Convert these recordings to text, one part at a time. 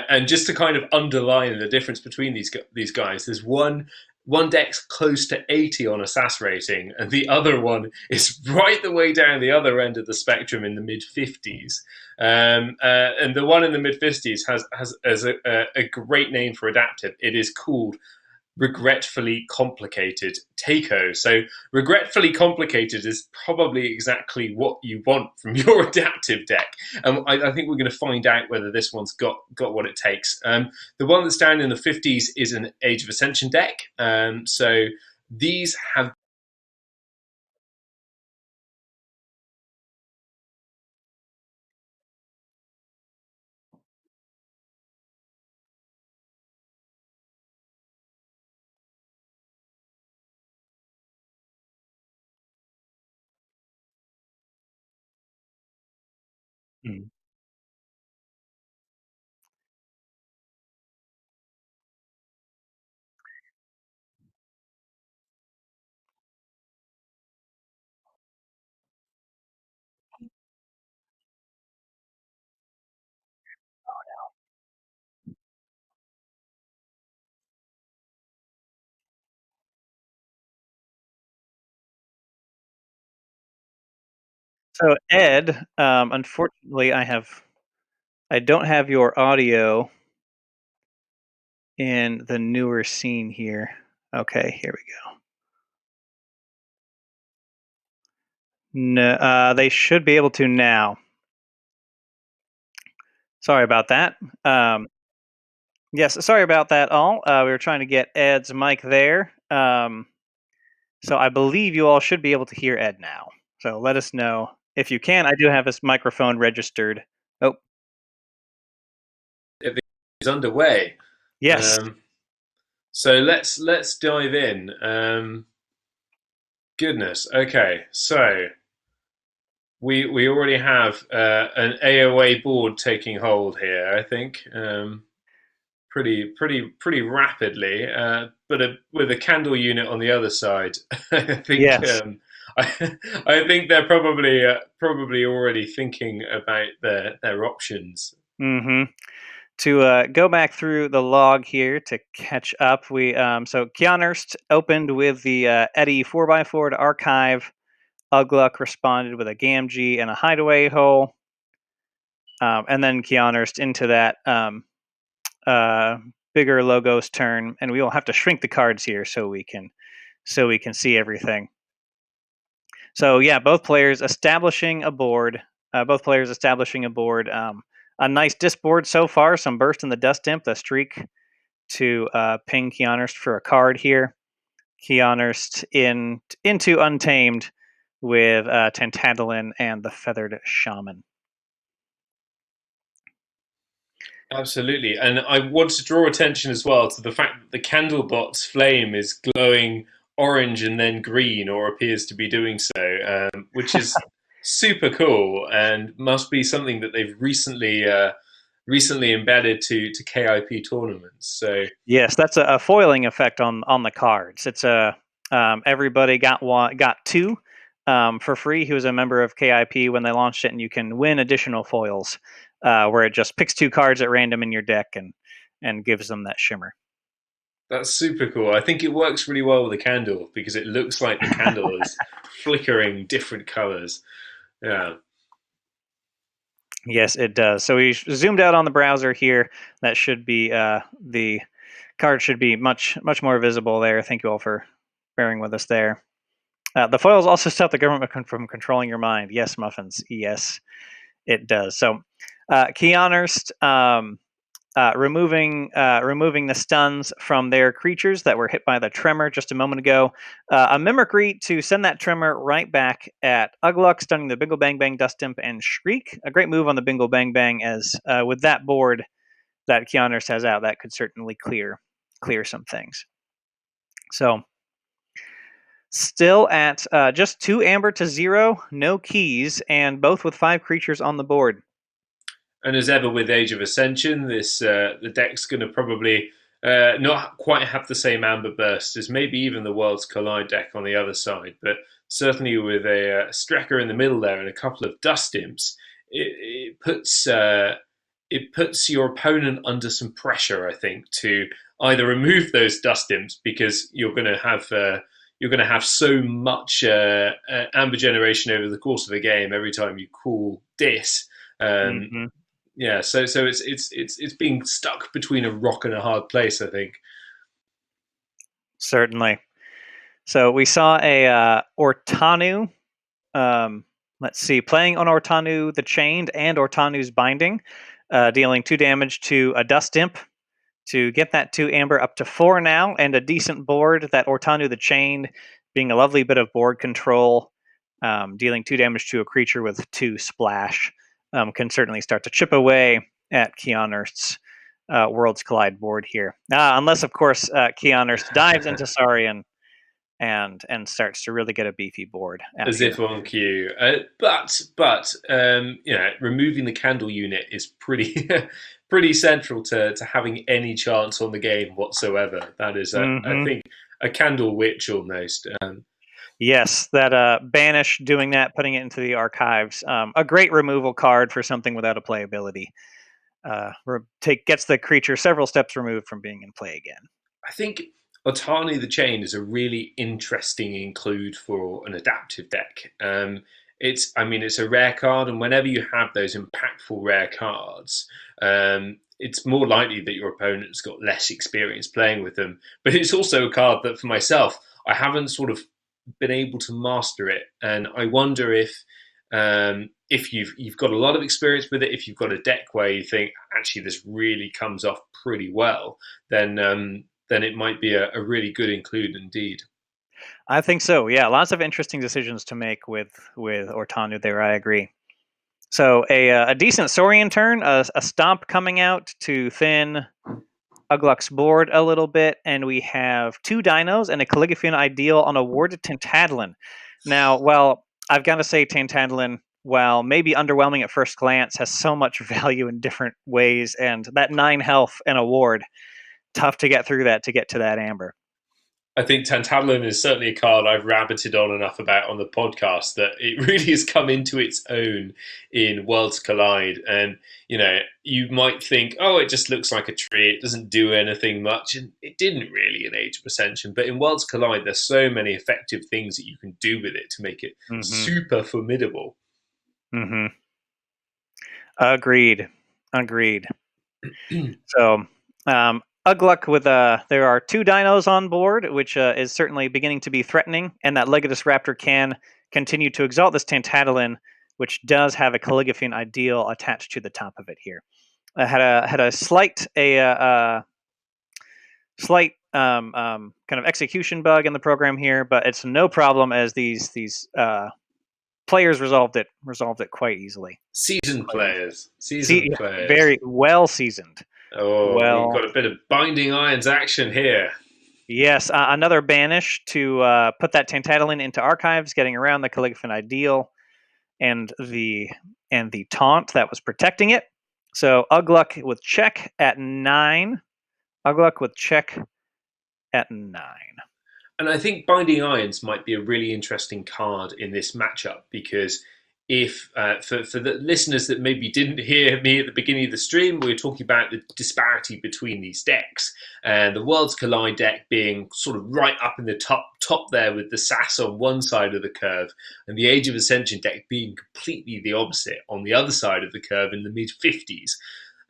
And just to kind of underline the difference between these guys, there's one deck's close to 80 on a SAS rating, and the other one is right the way down the other end of the spectrum in the mid 50s. And the one in the mid 50s has a great name for adaptive. It is called regretfully complicated Takeo. So regretfully complicated is probably exactly what you want from your adaptive deck. And I think we're going to find out whether this one's got what it takes. The one that's down in the 50s is an Age of Ascension deck. So these have Mm. So Ed, unfortunately, I don't have your audio in the newer scene here. Okay, here we go. No, they should be able to now. Sorry about that. Yes, sorry about that all. We were trying to get Ed's mic there. So I believe you all should be able to hear Ed now. So let us know if you can. I do have his microphone registered. Oh, is underway. yes. So let's dive in. Goodness. Okay. So we already have an AOA board taking hold here. I think pretty rapidly, but with a candle unit on the other side. I think Yes. I think they're probably already thinking about their options. Mm-hmm. To go back through the log here to catch up, we so Kionerst opened with the Eddie 4x4 to archive. Ugluk responded with a Gamgee and a hideaway hole, and then Kionerst into that bigger logos turn, and we will have to shrink the cards here so we can see everything. So yeah, both players establishing a board. A nice disc board so far. Some burst in the dust imp, the streak to ping Kionerst for a card here. Kionerst into Untamed with Tantadolin and the Feathered Shaman. Absolutely, and I want to draw attention as well to the fact that the Candlebot's flame is glowing orange and then green, or appears to be doing so, which is super cool and must be something that they've recently embedded to KIP tournaments. So Yes, that's a foiling effect on the cards. It's a everybody got two for free who was a member of KIP when they launched it, and you can win additional foils where it just picks two cards at random in your deck and gives them that shimmer. that's super cool. I think it works really well with the candle because it looks like the candle is flickering different colors. Yeah. Yes, it does. So we zoomed out on the browser here. That should be the card should be much more visible there. Thank you all for bearing with us there. The foils also stop the government from controlling your mind. Yes, Muffins. Yes, it does. So, Kionerst removing the stuns from their creatures that were hit by the tremor just a moment ago. A mimicry to send that tremor right back at Ugluk, stunning the Bingo Bang Bang, Dust Imp, and Shriek. A great move on the Bingo Bang Bang, as with that board that Kionerst has out, that could certainly clear some things. So still at just 2 amber to 0, no keys, and both with 5 creatures on the board. And as ever with Age of Ascension, this the deck's going to probably not quite have the same Amber Burst as maybe even the Worlds Collide deck on the other side, but certainly with a Strecker in the middle there and a couple of Dust Imps, it puts it puts your opponent under some pressure, I think, to either remove those dust imps because you're going to have so much amber generation over the course of a game every time you call dis. Um, Mm-hmm. yeah, so it's being stuck between a rock and a hard place, I think. Certainly. So we saw a Ortanu. Let's see, playing on Ortanu the Chained and Ortanu's Binding, dealing 2 damage to a Dust Imp to get that 2 amber up to 4 now, and a decent board. That Ortanu the Chained being a lovely bit of board control, dealing 2 damage to a creature with 2 splash, can certainly start to chip away at Kionerst's Worlds Collide board here. Unless, of course, Kionerst dives into Saurian and starts to really get a beefy board out As here. if on cue. But removing the candle unit is pretty pretty central to having any chance on the game whatsoever. That is, I Mm-hmm. think, a candle witch almost. Yes, that banish, doing that, putting it into the archives. A great removal card for something without a playability. Gets the creature several steps removed from being in play again. I think Otani the Chain is a really interesting include for an adaptive deck. It's a rare card, and whenever you have those impactful rare cards, it's more likely that your opponent's got less experience playing with them. But it's also a card that, for myself, I haven't sort of been able to master it, and I wonder if you've got a lot of experience with it, if you've got a deck where you think actually this really comes off pretty well, then it might be a really good include indeed. I think so. Yeah, lots of interesting decisions to make with Ortanu there. I agree. So a decent Saurian turn, a stomp coming out to thin Ugluk's board a little bit, and we have 2 dinos and a Calligraphian Ideal on a warded Tantadlin. Now, well, I've got to say Tantadlin, while maybe underwhelming at first glance, has so much value in different ways, and that 9 health and a ward, tough to get through that to get to that amber. I think Tantadlin is certainly a card I've rabbited on enough about on the podcast that it really has come into its own in Worlds Collide. And, you might think, oh, it just looks like a tree. It doesn't do anything much. And it didn't really in Age of Ascension. But in Worlds Collide, there's so many effective things that you can do with it to make it super formidable. Mm-hmm. Agreed. So, Ugluk with there are 2 dinos on board, which is certainly beginning to be threatening, and that Legatus Raptor can continue to exalt this Tantadlin, which does have a Calligraphian Ideal attached to the top of it here. Had a slight kind of execution bug in the program here, but it's no problem as these players resolved it quite easily. Seasoned players. Very well seasoned. Oh, we've got a bit of Binding Irons action here. Yes, another banish to put that Tantadlin into archives, getting around the Calligraphian Ideal and the taunt that was protecting it. So Ugluk with check at 9. Ugluk with check at 9. And I think Binding Irons might be a really interesting card in this matchup because if for the listeners that maybe didn't hear me at the beginning of the stream, we were talking about the disparity between these decks, and the Worlds Collide deck being sort of right up in the top there with the SAS on one side of the curve, and the Age of Ascension deck being completely the opposite on the other side of the curve in the mid-50s.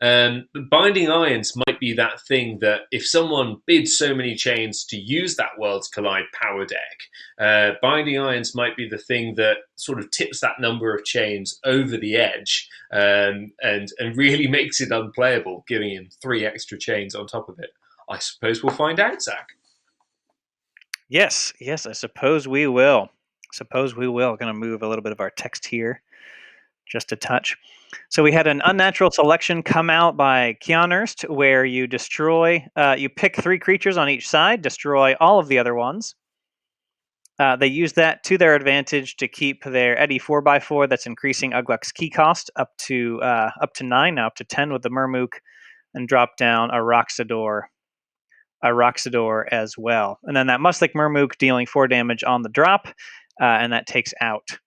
But Binding Irons might be that thing that if someone bids so many chains to use that Worlds Collide power deck, Binding Irons might be the thing that sort of tips that number of chains over the edge and really makes it unplayable, giving him 3 extra chains on top of it. I suppose we'll find out, Zach. Yes, I suppose we will. Going to move a little bit of our text here, just a touch. So we had an unnatural selection come out by Kionerst, where you you pick 3 creatures on each side, destroy all of the other ones. They use that to their advantage to keep their Eddy 4x4 that's increasing Ugluk's key cost up to 9, now up to 10 with the Murmook, and drop down a Roxador as well. And then that Muslik Murmook dealing 4 damage on the drop, and that takes out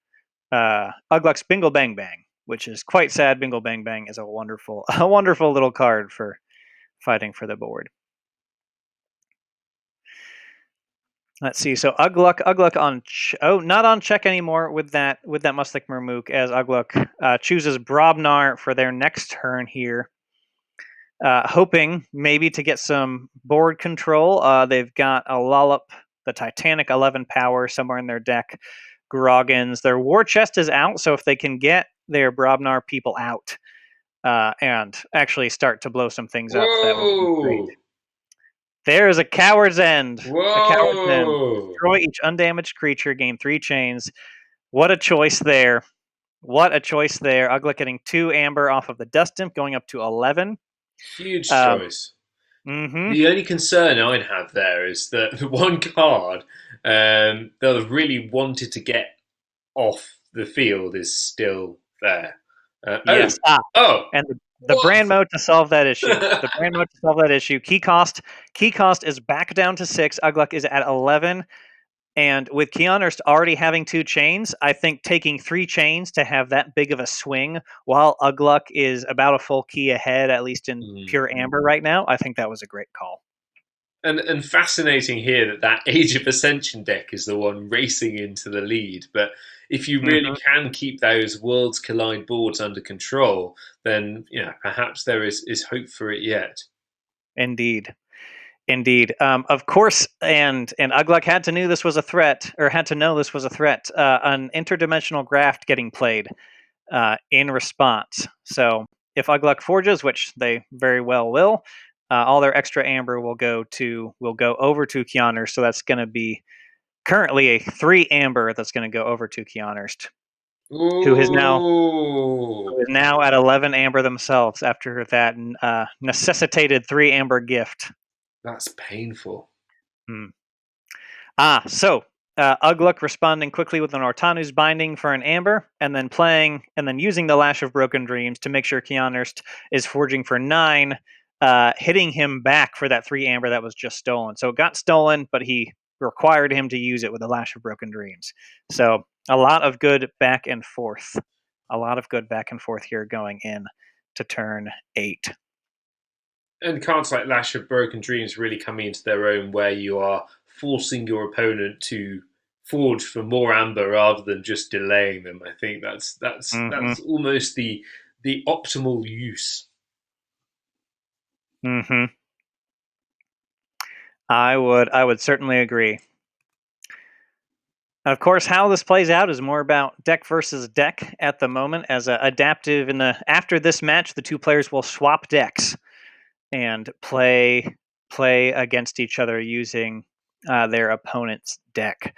Ugluk's Bingle Bang Bang. which is quite sad. Bingo Bang Bang is a wonderful little card for fighting for the board. Let's see. So Ugluk on not on check anymore with that Muslik Murmook, as Ugluk chooses Brobnar for their next turn here, hoping maybe to get some board control. They've got a Lollop, the Titanic 11 power somewhere in their deck, Groggins. Their War Chest is out, so if they can get their Brobnar people out and actually start to blow some things up, that would be great. Whoa! There is a Coward's End. A Coward's End. Whoa! Destroy each undamaged creature, gain 3 chains. What a choice there. What a choice there. Ugluk getting 2 amber off of the Dust Imp, going up to 11. Huge choice. Mm-hmm. The only concern I'd have there is that the one card they'll really wanted to get off the field is still there. Yes. And the brand mode to solve that issue. Key cost is back down to 6. Ugluk is at 11. And with Kionerst already having 2 chains, I think taking 3 chains to have that big of a swing while Ugluk is about a full key ahead, at least in pure amber right now, I think that was a great call. And fascinating here that Age of Ascension deck is the one racing into the lead. But if you really can keep those Worlds Collide boards under control, then perhaps there is hope for it yet. Indeed. Of course, and Ugluk had to know this was a threat. An interdimensional graft getting played in response. So if Ugluk forges, which they very well will, all their extra amber will go over to Kionerst. So that's going to be currently a 3 amber that's going to go over to Kionerst, who is now at 11 amber themselves after that necessitated 3 amber gift. That's painful. So Ugluk responding quickly with an Ortanu's Binding for an amber, and then using the Lash of Broken Dreams to make sure Kionerst is forging for 9, hitting him back for that 3 amber that was just stolen. So it got stolen, but he required him to use it with the Lash of Broken Dreams. So a lot of good back and forth. Here going in to turn 8. And cards like Lash of Broken Dreams really coming into their own, where you are forcing your opponent to forge for more amber rather than just delaying them. I think that's almost the optimal use. I would certainly agree. Of course, how this plays out is more about deck versus deck at the moment. As adaptive after this match, the 2 players will swap decks and play against each other using their opponent's deck.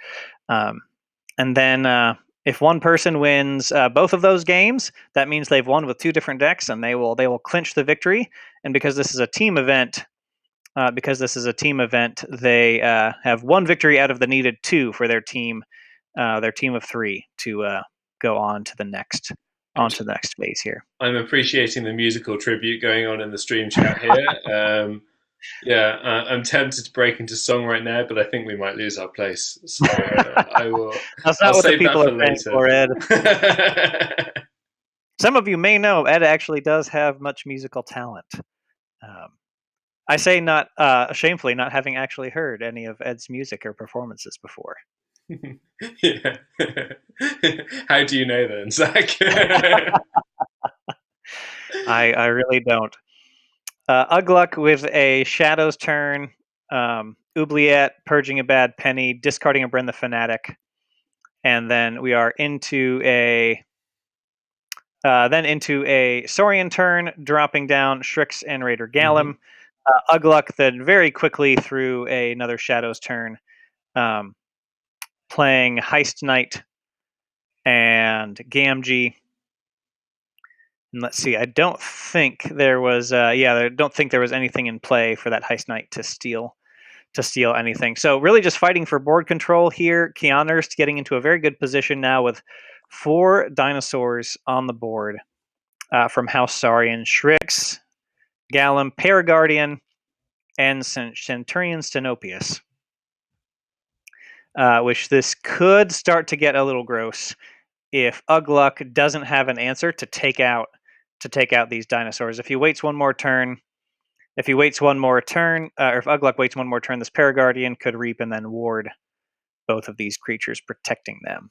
And then if one person wins both of those games, that means they've won with 2 different decks, and they will clinch the victory. And because this is a team event, they have 1 victory out of the needed 2 for their team of 3 to go on to the next phase here. I'm appreciating the musical tribute going on in the stream chat here. I'm tempted to break into song right now, but I think we might lose our place. So I will. That's not what the people are paying for, Ed. Some of you may know Ed actually does have much musical talent. I say not shamefully, not having actually heard any of Ed's music or performances before. Yeah. How do you know then, Zach? I really don't. Ugluk with a Shadows turn, Oubliette purging a bad penny, discarding a Bren the Fanatic, and then we are into a Saurian turn, dropping down Shrix and Raider Gallum. Ugluk then very quickly through another Shadows turn, playing Heist Knight and Gamgee. And let's see, I don't think there was anything in play for that Heist Knight to steal anything. So really just fighting for board control here. Kionerst getting into a very good position now with 4 dinosaurs on the board from House Saurian, Shrix, Gallum, Paraguardian, and Centurion Stenopius. Which this could start to get a little gross if Ugluk doesn't have an answer to take out these dinosaurs. If he waits one more turn, or if Ugluk waits one more turn, this Paraguardian could reap and then ward both of these creatures, protecting them.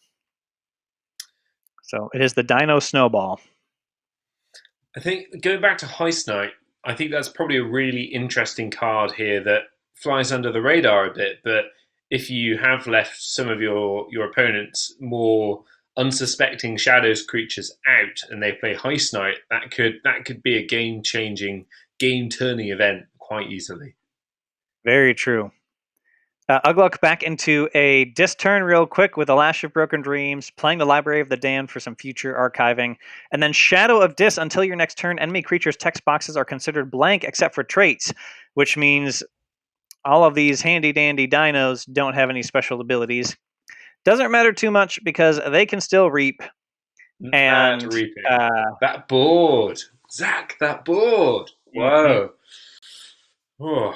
So it is the Dino Snowball. I think going back to Heist Knight, I think that's probably a really interesting card here that flies under the radar a bit. But if you have left some of your opponents more unsuspecting shadows creatures out and they play Heist Knight, that could be a game changing, game turning event quite easily. Very true. Ugluk back into a disc turn real quick with a Lash of Broken Dreams, playing the Library of the Damned for some future archiving, and then Shadow of Dis. Until your next turn, enemy creatures' text boxes are considered blank except for traits, which means all of these handy-dandy dinos don't have any special abilities. Doesn't matter too much because they can still reap. And that board, Zach, that board. Whoa. Oh.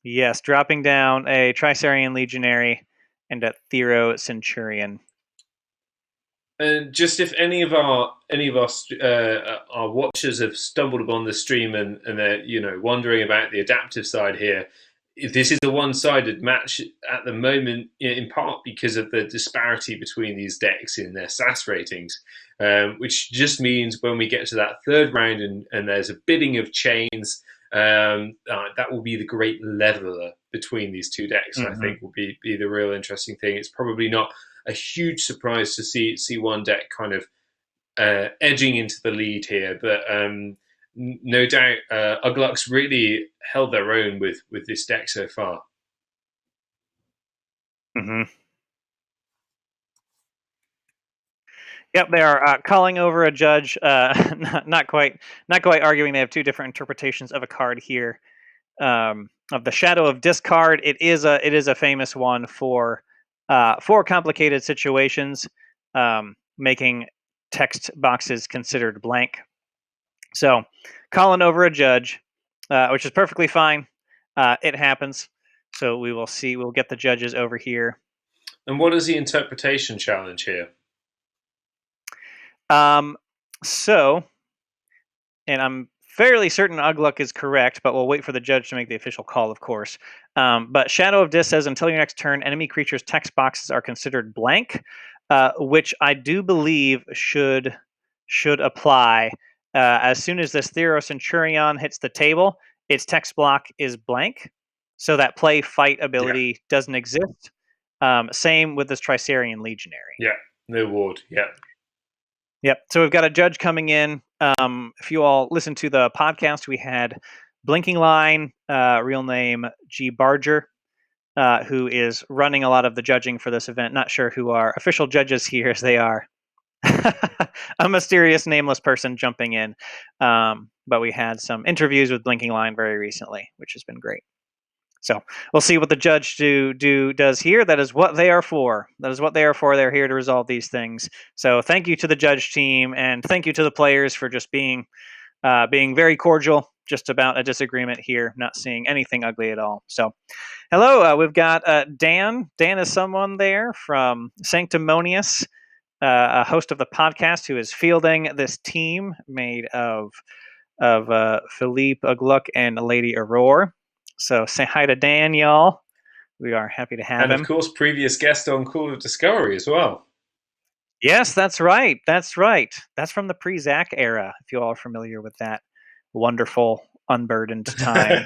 Yes, dropping down a Tricerian Legionary and a Thero Centurion. And just if any of our watchers have stumbled upon the stream and they're wondering about the adaptive side here, this is a one-sided match at the moment, in part because of the disparity between these decks in their SAS ratings, which just means when we get to that third round and there's a bidding of chains, that will be the great leveler between these two decks. I think will be the real interesting thing. It's probably not a huge surprise to see one deck kind of edging into the lead here, but no doubt Ugluk's really held their own with this deck so far. Yep, they are calling over a judge. Not quite arguing. They have two different interpretations of a card here. Of the Shadow of Discard, it is a famous one for complicated situations, making text boxes considered blank. So, calling over a judge, which is perfectly fine. It happens. So we will see. We'll get the judges over here. And what is the interpretation challenge here? So, and I'm fairly certain Ugluk is correct, but we'll wait for the judge to make the official call, of course. But Shadow of Dis says, until your next turn, enemy creatures' text boxes are considered blank, which I do believe should apply. As soon as this Thero Centurion hits the table, its text block is blank, so that play fight ability doesn't exist. Same with this Tricerian Legionary. Yeah, no ward. Yeah. Yep. So we've got a judge coming in. If you all listen to the podcast, we had Blinking Line, real name G. Barger, who is running a lot of the judging for this event. Not sure who our official judges here as they are. A mysterious nameless person jumping in. But we had some interviews with Blinking Line very recently, which has been great. So we'll see what the judge does here. That is what they are for. They're here to resolve these things. So thank you to the judge team, and thank you to the players for just being very cordial, just about a disagreement here, not seeing anything ugly at all. So hello, we've got Dan. Dan is someone there from Sanctumonius, a host of the podcast, who is fielding this team made of Philippe, Ugluk, and Lady Aurora. So say hi to Dan, y'all. We are happy to have him. And of course, previous guest on Call of Discovery as well. Yes, that's right. That's from the pre-Zach era, if you all are familiar with that wonderful, unburdened time.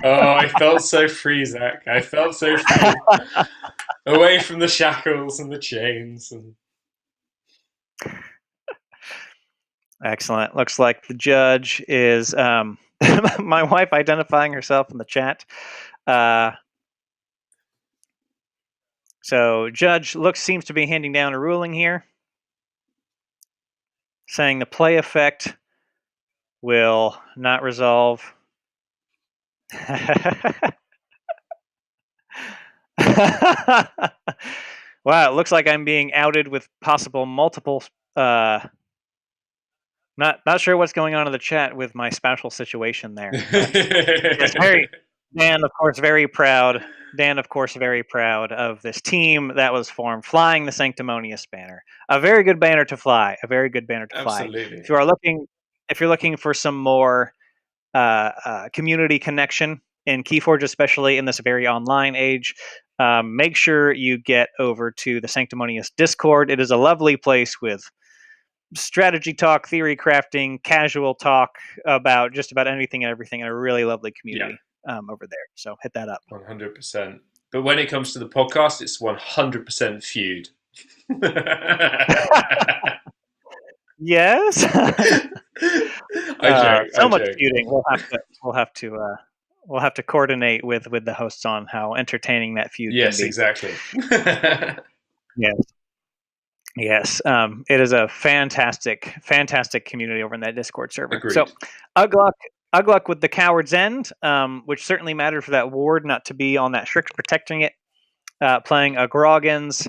Oh, I felt so free, Zach. I felt so free. Away from the shackles and the chains. Excellent. Looks like the judge is... my wife identifying herself in the chat. So judge seems to be handing down a ruling here, saying the play effect will not resolve. Wow, it looks like I'm being outed with possible multiple. Not sure what's going on in the chat with my spousal situation there. It's Dan, of course, very proud. Dan, of course, very proud of this team that was formed, flying the Sanctumonius banner. A very good banner to fly. A very good banner to fly. Absolutely. If you're looking for some more community connection in Keyforge, especially in this very online age, make sure you get over to the Sanctumonius Discord. It is a lovely place with strategy talk, theory crafting, casual talk about just about anything and everything, and a really lovely community over there. So hit that up. 100%. But when it comes to the podcast, it's 100% feud. Yes. I joke. So much feuding. We'll have to coordinate with the hosts on how entertaining that feud can be. Yes, exactly. Yes. Yes. It is a fantastic community over in that Discord server. Agreed. So Ugluk with the Coward's End, which certainly mattered for that ward not to be on that Shrix protecting it. Playing a Groggins,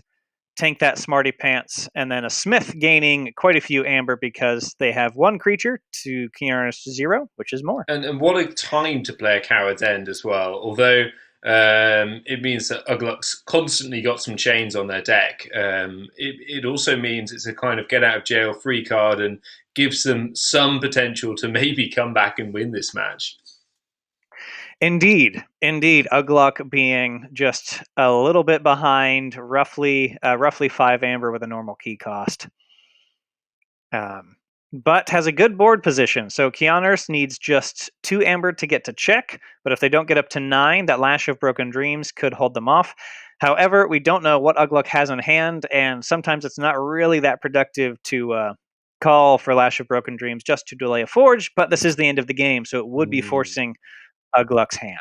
tank that Smarty Pants, and then a Smith gaining quite a few amber because they have one creature to Kionerst 0, which is more. And what a time to play a Coward's End as well. Although it means that Ugluk's constantly got some chains on their deck. It also means it's a kind of get out of jail free card and gives them some potential to maybe come back and win this match. Indeed. Ugluk being just a little bit behind, roughly 5 amber with a normal key cost. But has a good board position. So Kionerst needs just 2 amber to get to check, but if they don't get up to 9, that Lash of Broken Dreams could hold them off. However, we don't know what Ugluk has in hand, and sometimes it's not really that productive to call for Lash of Broken Dreams just to delay a forge, but this is the end of the game, so it would be forcing Ugluk's hand.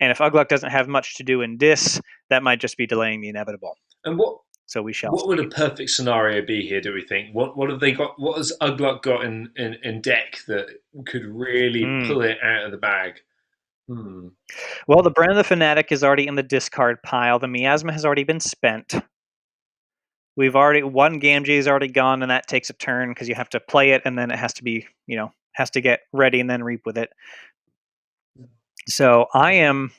And if Ugluk doesn't have much to do in this, that might just be delaying the inevitable. And what we shall what see. would a perfect scenario be here, do we think? What have they got? What has Ugluk got in deck that could really pull it out of the bag? Well, the Brand of the Fanatic is already in the discard pile. The Miasma has already been spent. We've already one Gamgee is already gone, and that takes a turn because you have to play it, and then it has to be, has to get ready and then reap with it. So I'm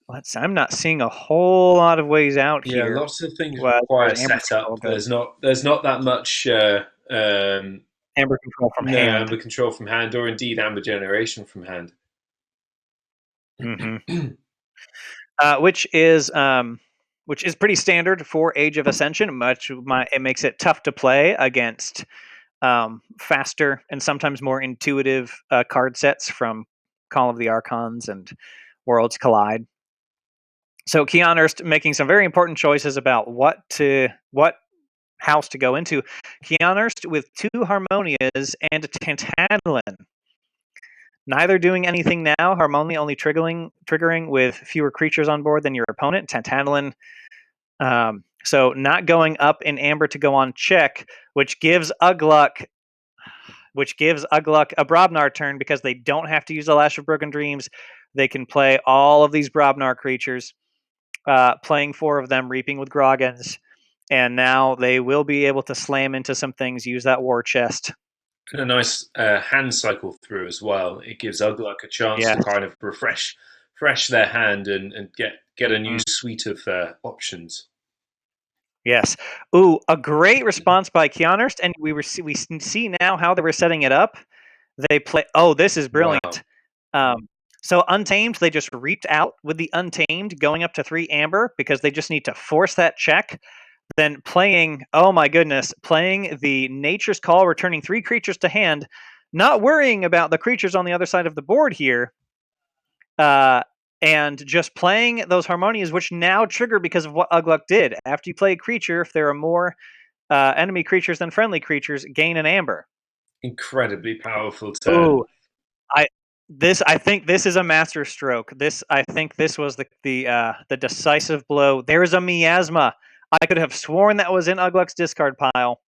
not seeing a whole lot of ways out here. Yeah, lots of things require setup. There's not that much amber control from hand. Amber control from hand, or indeed amber generation from hand. Which is pretty standard for Age of Ascension. It makes it tough to play against faster and sometimes more intuitive card sets from Call of the Archons and Worlds Collide. So Kionerst making some very important choices about what house to go into. Kionerst with 2 Harmonias and a Tantalon. Neither doing anything now. Harmonia only triggering with fewer creatures on board than your opponent. Tantalon, so not going up in amber to go on check, which gives Ugluk a Brobnar turn because they don't have to use a Lash of Broken Dreams. They can play all of these Brobnar creatures, playing 4 of them, reaping with Groggins, and now they will be able to slam into some things, use that war chest. And a nice hand cycle through as well. It gives Ugluk a chance to kind of refresh their hand and get a new suite of options. Yes. Ooh, a great response by Kionerst, and we see now how they were setting it up. They play. Oh, this is brilliant. Wow. So Untamed, they just reaped out with the Untamed, going up to 3 amber because they just need to force that check. Then playing the Nature's Call, returning 3 creatures to hand, not worrying about the creatures on the other side of the board here, and just playing those Harmonias, which now trigger because of what Ugluk did. After you play a creature, if there are more enemy creatures than friendly creatures, gain an amber. Incredibly powerful turn. Ooh, I think this is a master stroke. I think this was the decisive blow. There's a Miasma. I could have sworn that was in Ugluk's discard pile.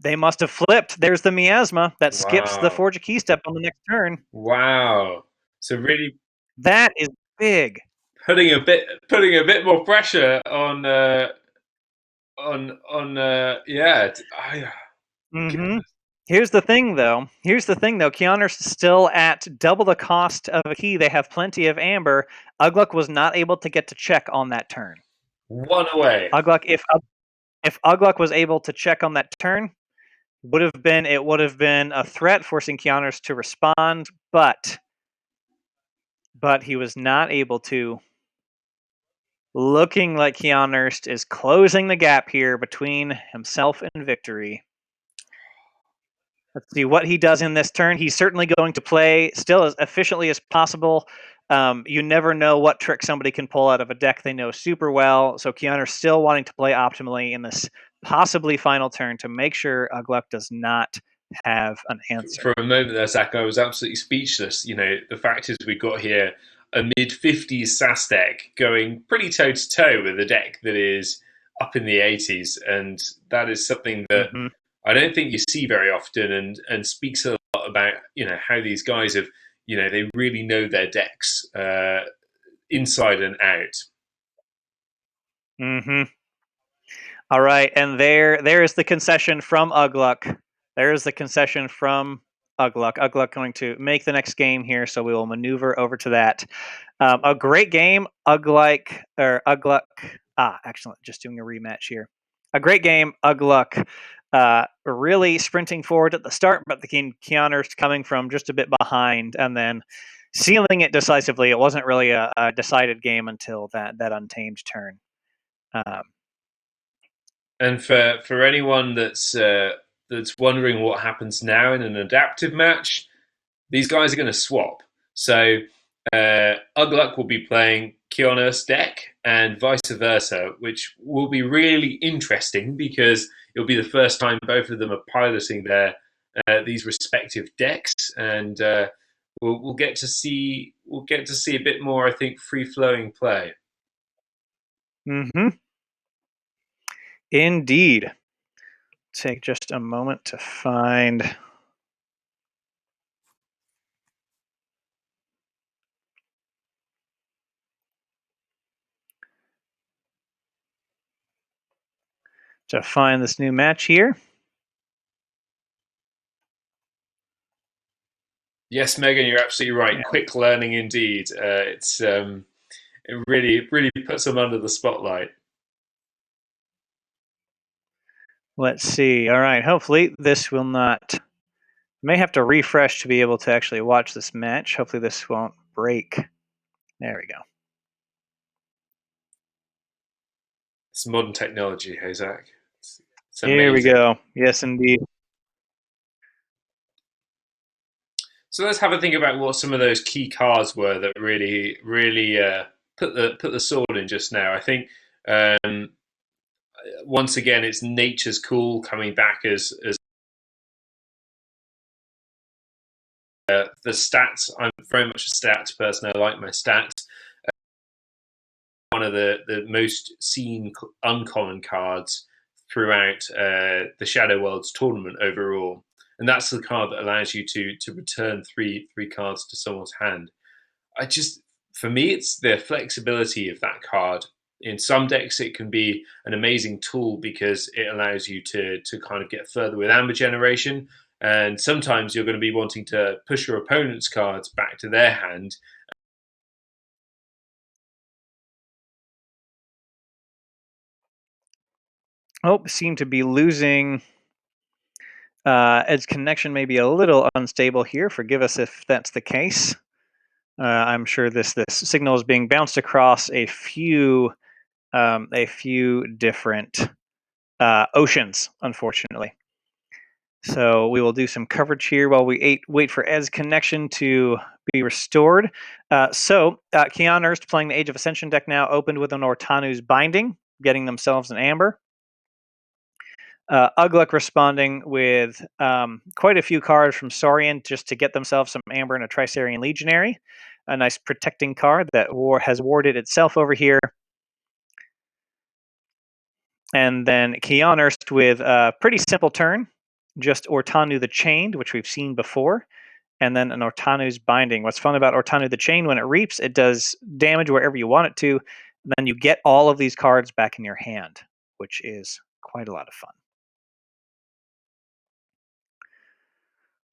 They must have flipped. There's the Miasma that skips the Forge a Key step on the next turn. Wow! So really, that is big. Putting a bit more pressure on Here's the thing, though. Kionerst is still at double the cost of a key. They have plenty of amber. Ugluk was not able to get to check on that turn. One away. Ugluk, if Ugluk was able to check on that turn, it would have been a threat, forcing Kionerst to respond. But he was not able to. Looking like Kionerst is closing the gap here between himself and victory. Let's see what he does in this turn. He's certainly going to play still as efficiently as possible. You never know what trick somebody can pull out of a deck they know super well. So Kionerst still wanting to play optimally in this possibly final turn to make sure Ugluk does not have an answer. For a moment there, Zach, I was absolutely speechless. The fact is we've got here a mid-50s SAS deck going pretty toe-to-toe with a deck that is up in the 80s, and that is something that I don't think you see very often, and speaks a lot about how these guys have they really know their decks inside and out. All right, and there is the concession from Ugluk. There's the concession from Ugluk. Ugluk going to make the next game here, so we will maneuver over to that. A great game, Ugluk. Excellent. Just doing a rematch here. A great game, Ugluk. Really sprinting forward at the start, but the Kionerst coming from just a bit behind, and then sealing it decisively. It wasn't really a decided game until that untamed turn. And for anyone that's wondering what happens now in an adaptive match, these guys are going to swap. So Ugluk will be playing Kionerst deck and vice versa, which will be really interesting because it'll be the first time both of them are piloting these respective decks, and we'll get to see a bit more, I think, free flowing play. Indeed. Take just a moment to find this new match here. Yes, Megan, you're absolutely right. Yeah. Quick learning indeed. It really puts them under the spotlight. Let's see. All right. Hopefully this will not. May have to refresh to be able to actually watch this match. Hopefully this won't break. There we go. It's modern technology, hey Zach. Here we go. Yes, indeed. So let's have a think about what some of those key cards were that really put the sword in just now. I think once again it's Nature's Cool coming back as the stats. I'm very much a stats person. I like my stats. One of the most seen uncommon cards throughout the Shadow Worlds tournament overall. And that's the card that allows you to return three cards to someone's hand. For me, it's the flexibility of that card. In some decks, it can be an amazing tool because it allows you to kind of get further with amber generation. And sometimes you're going to be wanting to push your opponent's cards back to their hand. Oh, seem to be losing. Ed's connection may be a little unstable here. Forgive us if that's the case. I'm sure this signal is being bounced across a few different oceans, unfortunately. So we will do some coverage here while we wait for Ed's connection to be restored. Kionerst playing the Age of Ascension deck now opened with an Ortanu's Binding, getting themselves an amber. Ugluk responding with quite a few cards from Saurian just to get themselves some amber and a Trisaurian Legionary. A nice protecting card that has warded itself over here. And then Kionerst with a pretty simple turn. Just Ortanu the Chained, which we've seen before. And then an Ortanu's Binding. What's fun about Ortanu the Chained, when it reaps, it does damage wherever you want it to. And then you get all of these cards back in your hand, which is quite a lot of fun.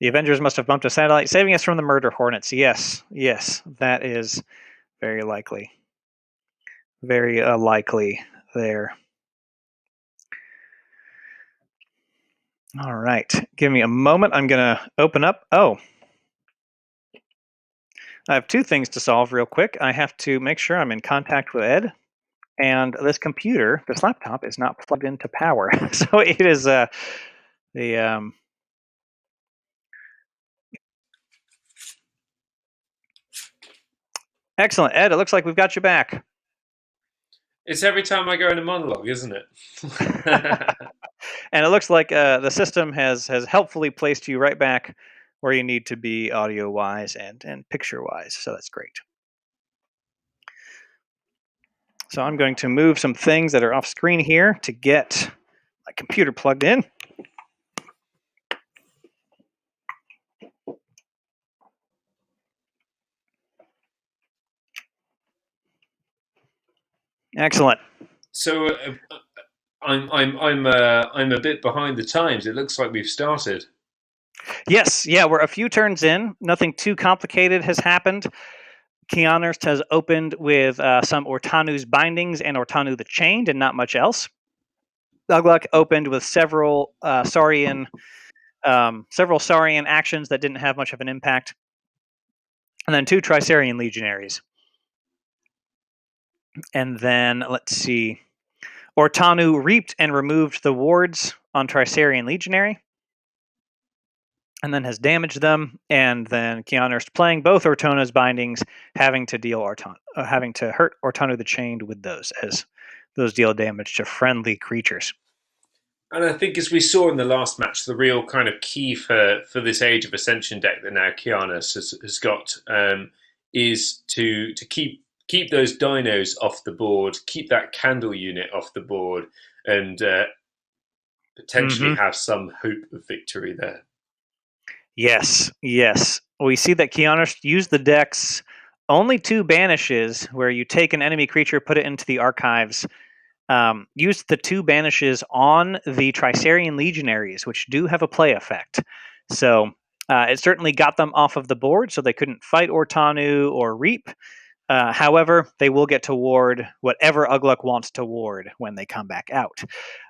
The Avengers must have bumped a satellite, saving us from the murder hornets. Yes, that is very likely. Very likely there. All right, give me a moment. I'm going to open up. Oh, I have two things to solve real quick. I have to make sure I'm in contact with Ed, and this computer, this laptop, is not plugged into power. So it is the excellent, Ed. It looks like we've got you back. It's every time I go in a monologue, isn't it? And it looks like the system has helpfully placed you right back where you need to be audio wise and picture wise. So that's great. So I'm going to move some things that are off screen here to get my computer plugged in. Excellent. So I'm a bit behind the times. It looks like we've started. Yes, yeah, we're a few turns in. Nothing too complicated has happened. Kionerst has opened with some Ortanu's bindings and Ortanu the Chained, and not much else. Ugluk opened with several Saurian actions that didn't have much of an impact, and then 2 Trisarian legionaries. And then let's see, Ortanu reaped and removed the wards on Trisarian legionary, and then has damaged them. And then Kionerst playing both Ortona's bindings, having to hurt Ortanu the Chained with those, as those deal damage to friendly creatures. And I think, as we saw in the last match, the real kind of key for this Age of Ascension deck that now Kionerst has got is to keep those dinos off the board, keep that candle unit off the board, and potentially have some hope of victory there. Yes. We see that Kionerst used the deck's only 2 banishes, where you take an enemy creature, put it into the archives. Used the 2 banishes on the Trisarian legionaries, which do have a play effect. So it certainly got them off of the board, so they couldn't fight Ortanu or Reap. However, they will get to ward whatever Ugluk wants to ward when they come back out.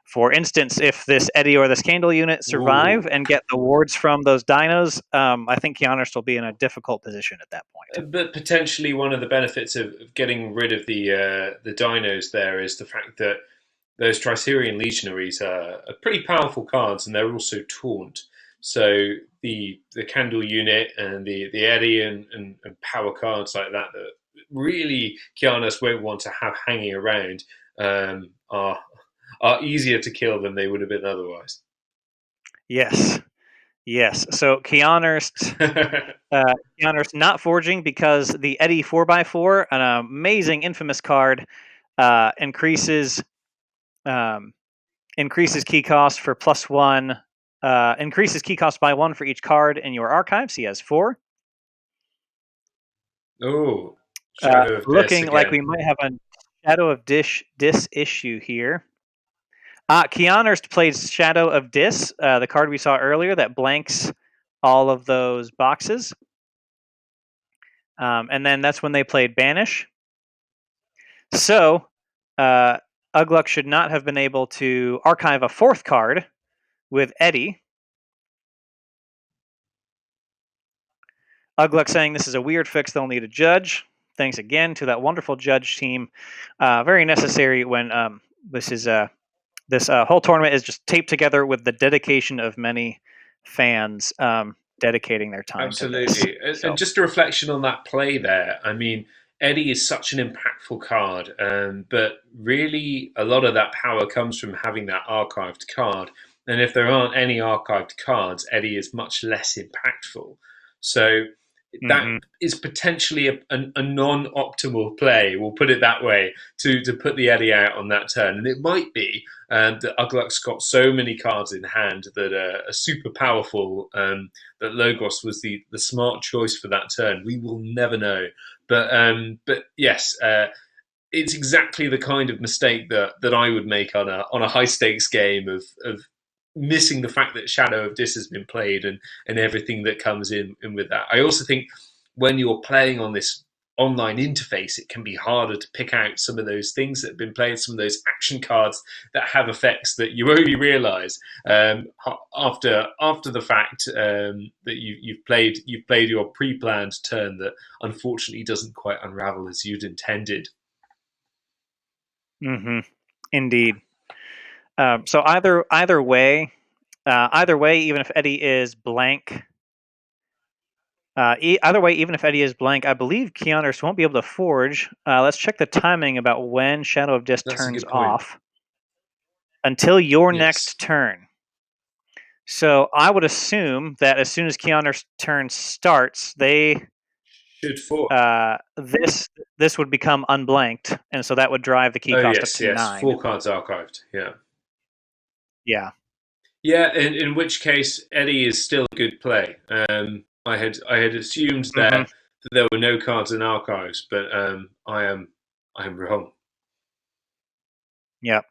For instance, if this Eddie or this Candle unit survive and get the wards from those dinos, I think Kionerst will be in a difficult position at that point. But potentially one of the benefits of getting rid of the dinos there is the fact that those Trisarian legionaries are pretty powerful cards, and they're also taunt. So the Candle unit and the Eddie and power cards like that really Kionerst won't want to have hanging around are easier to kill than they would have been otherwise. Yes. So Kionerst not forging, because the Eddie 4x4, an amazing infamous card, increases key cost for +1. Increases key cost by 1 for each card in your archives. He has 4. Oh. Looking like we might have a Shadow of Dis issue here. Kionerst plays Shadow of Dis, the card we saw earlier that blanks all of those boxes. And then that's when they played Banish. So Ugluk should not have been able to archive a 4th card with Eddie. Ugluk saying this is a weird fix, they'll need a judge. Thanks again to that wonderful judge team. Very necessary when this whole tournament is just taped together with the dedication of many fans dedicating their time. Absolutely. To this. And just a reflection on that play there. I mean, Eddie is such an impactful card, but really a lot of that power comes from having that archived card. And if there aren't any archived cards, Eddie is much less impactful. So that is potentially a non-optimal play, we'll put it that way, to put the Eddie out on that turn. And it might be that Ugluk's got so many cards in hand that are super powerful, that Logos was the smart choice for that turn. We will never know. But yes, it's exactly the kind of mistake that I would make on a high stakes game of missing the fact that Shadow of Dis has been played and everything that comes in with that. I also think when you're playing on this online interface, it can be harder to pick out some of those things that have been played, some of those action cards that have effects that you only realise after the fact that you've played your pre-planned turn that unfortunately doesn't quite unravel as you'd intended. Mm-hmm. Indeed. So either way, even if Eddie is blank. Either way, even if Eddie is blank, I believe Kionerst won't be able to forge. Let's check the timing about when Shadow of Dis That's a turns good point. off until your Yes. next turn. So I would assume that as soon as Kionerst's turn starts, they Should forge. this would become unblanked, and so that would drive the key cost up to 9. 4 cards archived. Yeah. Yeah. Yeah, in which case Eddie is still a good play. I had assumed that there were no cards in archives, but I am wrong. Yeah.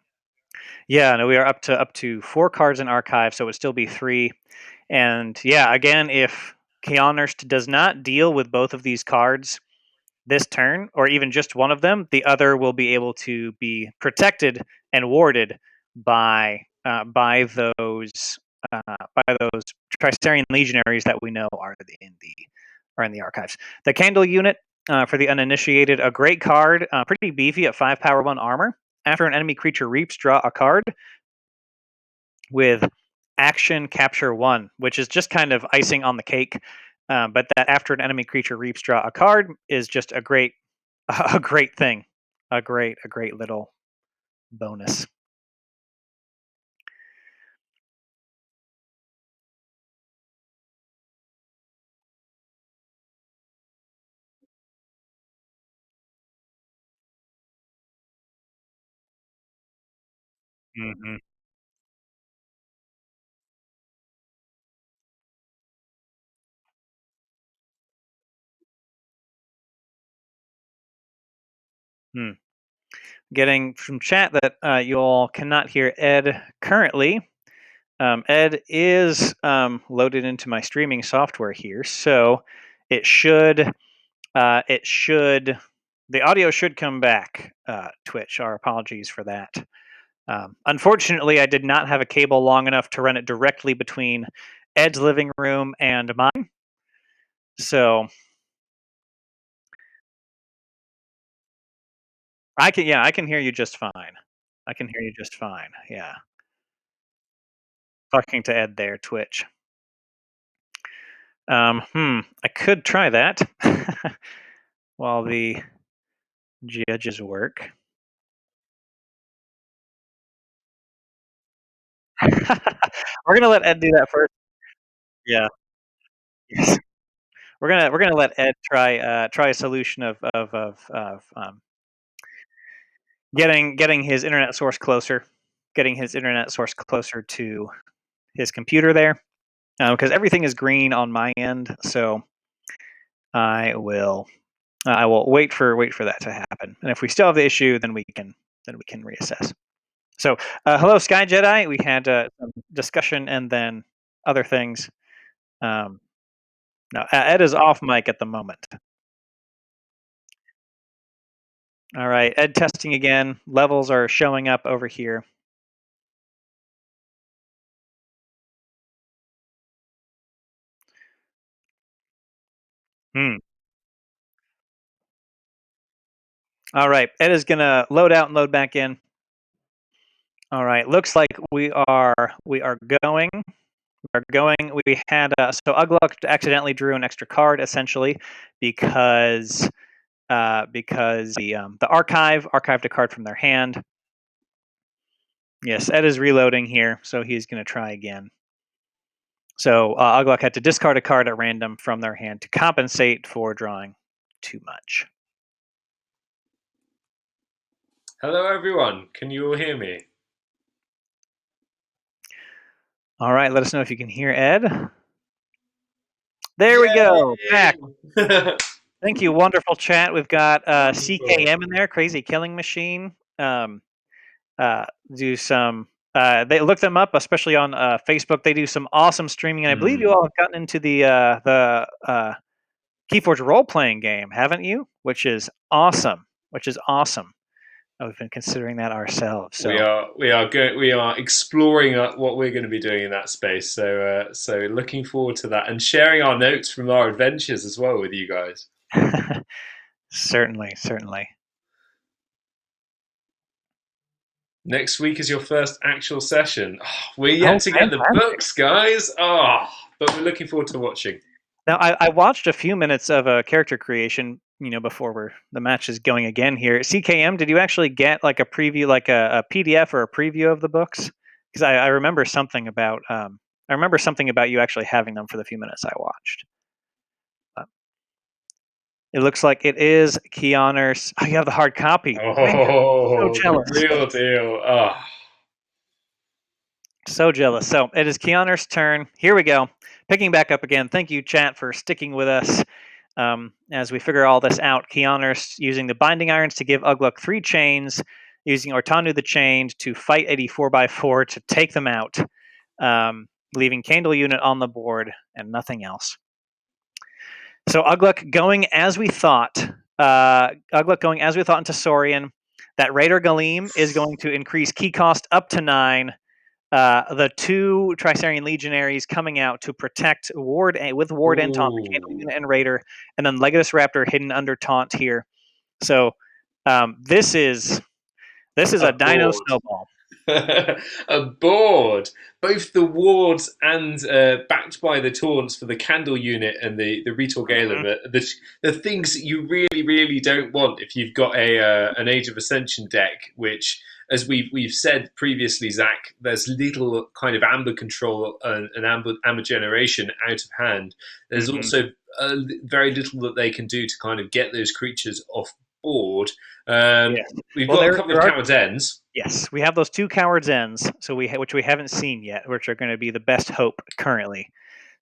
Yeah, no, we are up to 4 cards in archive, so it would still be 3. And yeah, again, if Kionerst does not deal with both of these cards this turn, or even just one of them, the other will be able to be protected and warded by those Tricerian legionaries that we know are in the archives. The Candle unit for the uninitiated, a great card, pretty beefy at 5 power 1 armor. After an enemy creature reaps, draw a card with action capture 1, which is just kind of icing on the cake. But that after an enemy creature reaps, draw a card is just a great thing, a great little bonus. Mm-hmm. Hmm. Getting from chat that you all cannot hear Ed currently. Ed is loaded into my streaming software here, so it should the audio should come back. Twitch, our apologies for that. Unfortunately, I did not have a cable long enough to run it directly between Ed's living room and mine, so I can hear you just fine. I can hear you just fine. Yeah. Talking to Ed there, Twitch. I could try that while the judges work. We're gonna let Ed do that first. Yeah. Yes. We're gonna let Ed try a solution of getting his internet source closer, to his computer there, because everything is green on my end. So I will wait for that to happen, and if we still have the issue, then we can reassess. So hello, Sky Jedi. We had some discussion and then other things. No, Ed is off mic at the moment. All right, Ed testing again. Levels are showing up over here. All right, Ed is gonna load out and load back in. All right, looks like we are going. We had so Ugluk accidentally drew an extra card essentially because the archive archived a card from their hand. Yes, Ed is reloading here, so he's going to try again. So Ugluk had to discard a card at random from their hand to compensate for drawing too much. Hello, everyone. Can you all hear me? All right, let us know if you can hear Ed. There we go. Back. Thank you. Wonderful chat. We've got CKM in there, Crazy Killing Machine. Do some They look them up, especially on Facebook. They do some awesome streaming, and I believe you all have gotten into the Keyforge role-playing game, haven't you? Which is awesome. We've been considering that ourselves. So We are exploring what we're going to be doing in that space. So looking forward to that and sharing our notes from our adventures as well with you guys. certainly. Next week is your first actual session. Oh, we're yet to get the books, guys. But we're looking forward to watching. Now, I watched a few minutes of a character creation, before the match is going again here. CKM, did you actually get like a preview, like a PDF or a preview of the books? Because I remember something about you actually having them for the few minutes I watched. It looks like it is Kionerst. Oh, you have the hard copy. Oh, so jealous. The real deal. Oh. So jealous. So it is Kionerst's turn. Here we go. Picking back up again. Thank you, chat, for sticking with us as we figure all this out. Kionerst using the binding irons to give Ugluk 3 chains, using Ortanu the chained to fight 84x4 to take them out, leaving Candle Unit on the board and nothing else. So Ugluk going as we thought. Into Saurian. That Raider Galeem is going to increase key cost up to 9. The 2 Trisarian Legionaries coming out to protect Ward and Taunt, the Candle Unit and Raider, and then Legatus Raptor hidden under Taunt here. So this is a Dino Snowball. A board. Both the wards and backed by the taunts for the Candle Unit and the Rhetor Galen, the things that you really, really don't want if you've got an Age of Ascension deck, which, as we've said previously, Zach, there's little kind of amber control and amber generation out of hand. There's also very little that they can do to kind of get those creatures off board. We've got a couple of Coward's Ends. Yes, we have those 2 Coward's Ends, so which we haven't seen yet, which are going to be the best hope currently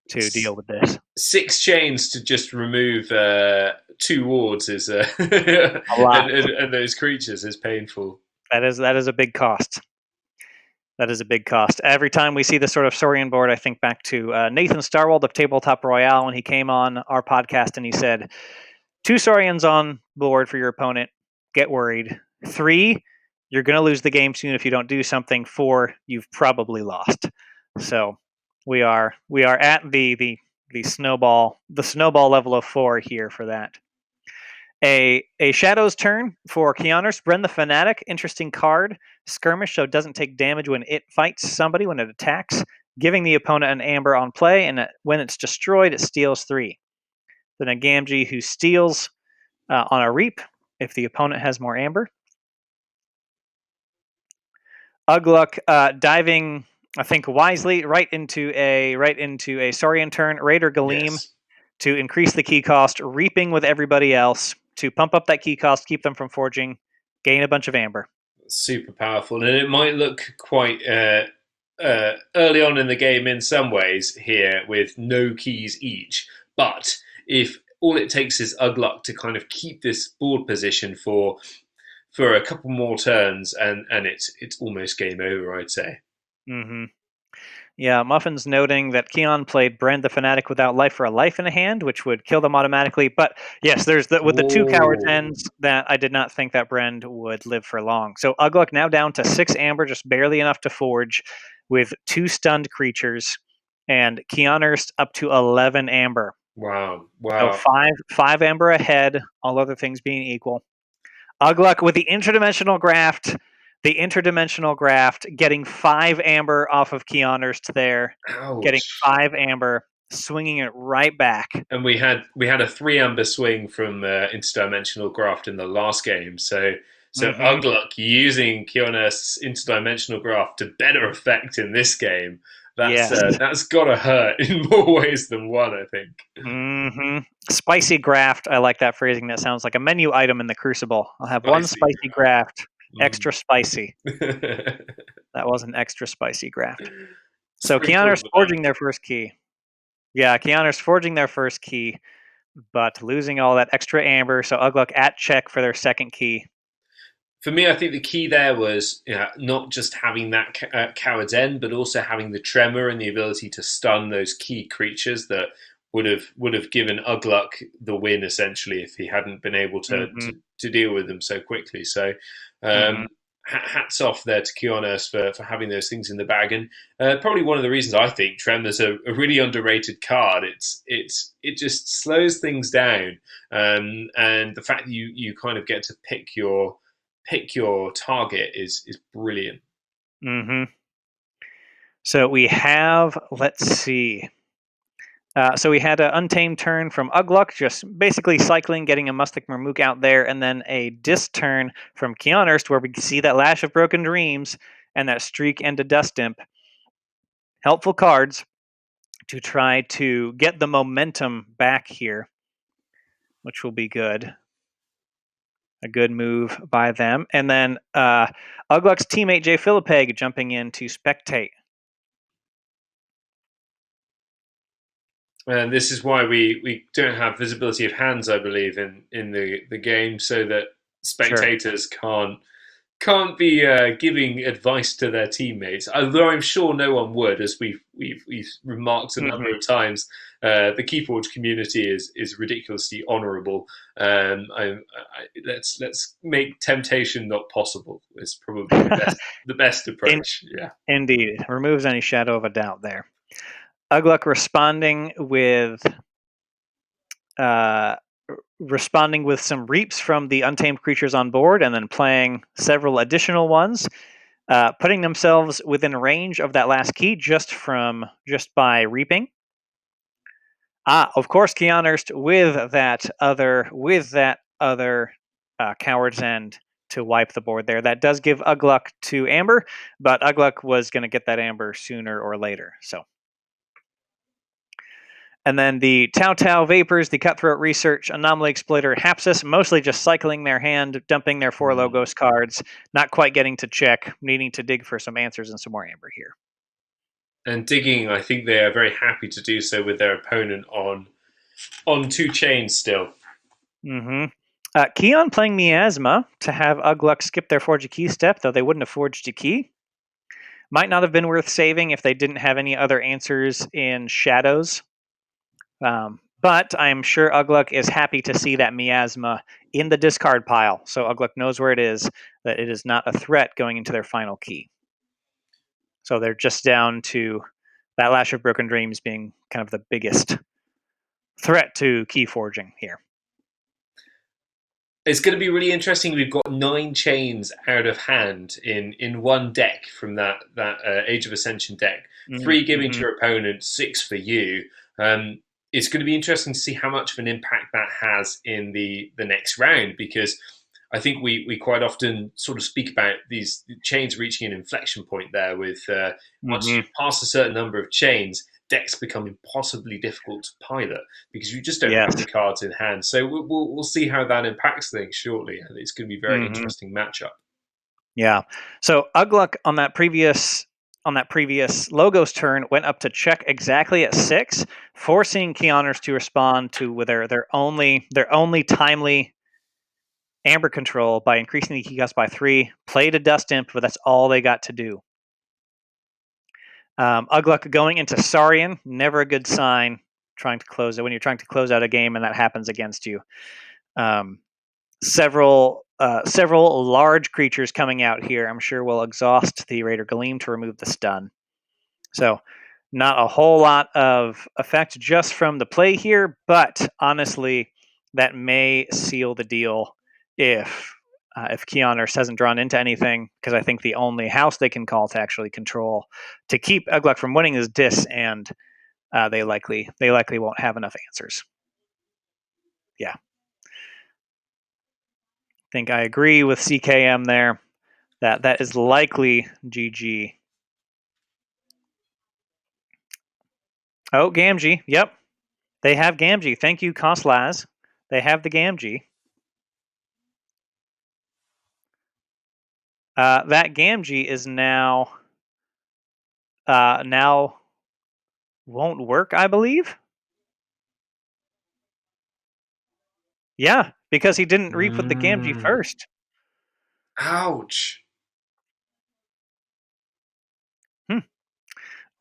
to deal with this. 6 chains to just remove 2 wards is a lot, and those creatures is painful. That is a big cost. Every time we see this sort of Saurian board, I think back to Nathan Starwald of Tabletop Royale when he came on our podcast and he said, 2 Saurians on board for your opponent, get worried. 3, you're going to lose the game soon if you don't do something. 4, you've probably lost. So we are at the snowball level of 4 here for that. A Shadow's turn for Kionerst. Bren the Fanatic, interesting card. Skirmish, so it doesn't take damage when it fights somebody, when it attacks, giving the opponent an amber on play, and when it's destroyed, it steals 3. Then a Gamgee who steals on a reap if the opponent has more amber. Ugluk diving, I think wisely, right into a Saurian turn. Raider Galeem to increase the key cost, reaping with everybody else to pump up that key cost, keep them from forging, gain a bunch of amber. Super powerful, and it might look quite early on in the game in some ways here with no keys each, but if all it takes is Ugluk to kind of keep this board position for a couple more turns, and it's almost game over, I'd say. Mm-hmm. Yeah, Muffin's noting that Keon played Brand the Fanatic without life for a life in a hand, which would kill them automatically. But yes, there's with the 2 Coward's Ends that I did not think that Brand would live for long. So Ugluk now down to 6 amber, just barely enough to forge, with 2 stunned creatures, and Kionerst up to 11 amber. Wow. So 5 amber ahead, all other things being equal. Ugluk with the interdimensional graft. Getting 5 amber off of Kionerst there. Ouch. Getting 5 amber, swinging it right back. And we had a 3 amber swing from interdimensional graft in the last game. So Ugluk using Kionerst's interdimensional graft to better effect in this game. That's got to hurt in more ways than one, I think. Mm-hmm. Spicy graft. I like that phrasing. That sounds like a menu item in the Crucible. I'll have one spicy graft. Extra spicy. That was an extra spicy graft. So Kionerst forging their first key. Yeah, Kionerst forging their first key, but losing all that extra amber. So Ugluk at check for their second key. For me, I think the key there was, not just having that coward's end, but also having the tremor and the ability to stun those key creatures that would have given Ugluk the win essentially if he hadn't been able to Mm-hmm. to deal with them so quickly. So, Mm-hmm. hats off there to Kionerst for having those things in the bag, and probably one of the reasons I think Tremor's a really underrated card. It just slows things down, and the fact that you kind of get to pick your target is brilliant. Mm-hmm. So we have, let's see. So we had an Untamed turn from Ugluk, just basically cycling, getting a Mustic Murmook out there, and then a Disc turn from Kionerst, where we see that Lash of Broken Dreams and that Streak and a Dust Imp. Helpful cards to try to get the momentum back here, which will be good. A good move by them. And then Ugluk's teammate Jay Philippeg jumping in to spectate. And this is why we don't have visibility of hands, I believe, in the game, so that Sure. spectators can't be giving advice to their teammates. Although I'm sure no one would, as we've remarked a number of times. The Keyforge community is ridiculously honourable. Let's make temptation not possible. Is probably the best approach. Yeah. Indeed. Removes any shadow of a doubt there. Ugluk responding with some reaps from the untamed creatures on board, and then playing several additional ones, putting themselves within range of that last key just by reaping. Of course, Kionerst with that other Coward's End to wipe the board there. That does give Ugluk to Amber, but Ugluk was going to get that Amber sooner or later. So. And then the Tau Tau Vapors, the Cutthroat Research, Anomaly Exploiter, Hapsis, mostly just cycling their hand, dumping their 4 Logos cards, not quite getting to check, needing to dig for some answers and some more Amber here. And digging, I think they are very happy to do so with their opponent on 2 chains still. Mm-hmm. Keon playing Miasma to have Ugluk skip their Forge a Key step, though they wouldn't have forged a key. Might not have been worth saving if they didn't have any other answers in Shadows. But I'm sure Ugluk is happy to see that Miasma in the discard pile, so Ugluk knows where it is, that it is not a threat going into their final key. So they're just down to that Lash of Broken Dreams being kind of the biggest threat to key forging here. It's going to be really interesting. We've got 9 chains out of hand in one deck from that Age of Ascension deck. 3 giving to your opponent, 6 for you. It's going to be interesting to see how much of an impact that has in the next round, because I think we quite often sort of speak about these chains reaching an inflection point there with once you pass a certain number of chains, decks become impossibly difficult to pilot because you just don't have the cards in hand. So we'll see how that impacts things shortly, and it's going to be a very interesting matchup. Yeah. So Ugluk on that previous Logos turn went up to check exactly at 6, forcing Kionerst to respond to with their only timely Amber control by increasing the key cost by 3. Played a Dust Imp, but that's all they got to do. Ugluk going into Saurian, never a good sign. When you're trying to close out a game and that happens against you. Several large creatures coming out here, I'm sure, will exhaust the Raider Gleam to remove the stun. So not a whole lot of effect just from the play here, but honestly, that may seal the deal if Kionerst hasn't drawn into anything, because I think the only house they can call to actually control to keep Ugluk from winning is Dis, and they likely won't have enough answers. Yeah. I think I agree with CKM there. That is likely GG. Oh, Gamgee. Yep. They have Gamgee. Thank you, Koslaz. They have the Gamgee. That Gamgee is now won't work, I believe. Yeah, because he didn't reap with the Gamgee first. Ouch.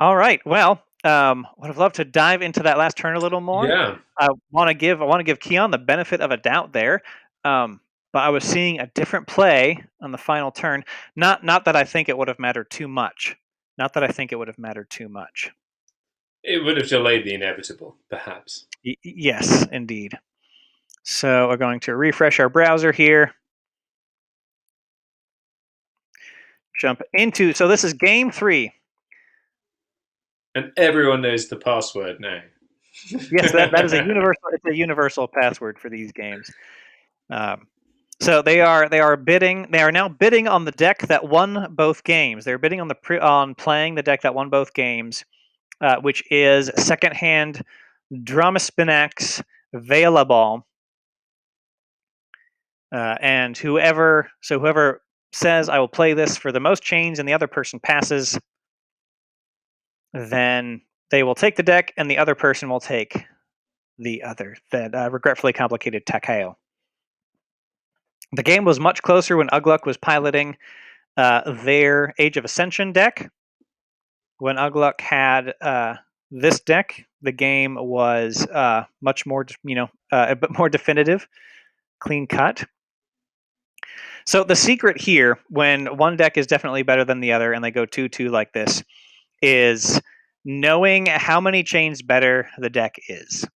All right. Well, would have loved to dive into that last turn a little more. Yeah. I want to give Keon the benefit of a doubt there. But I was seeing a different play on the final turn. Not that I think it would have mattered too much. Not that I think it would have mattered too much. It would have delayed the inevitable, perhaps. Yes, indeed. So we're going to refresh our browser here. Jump into, so this is game 3. And everyone knows the password now. Yes, that is a universal. It's a universal password for these games. So they are bidding. They are now bidding on the deck that won both games. They're bidding on playing the deck that won both games, which is secondhand Dromaspinax Veilaball. And whoever says I will play this for the most chains and the other person passes, then they will take the deck and the other person will take the other. That regretfully complicated Takeo. The game was much closer when Ugluk was piloting their Age of Ascension deck. When Ugluk had this deck, the game was much more, a bit more definitive, clean cut. So the secret here, when one deck is definitely better than the other, and they go 2-2 like this, is knowing how many chains better the deck is.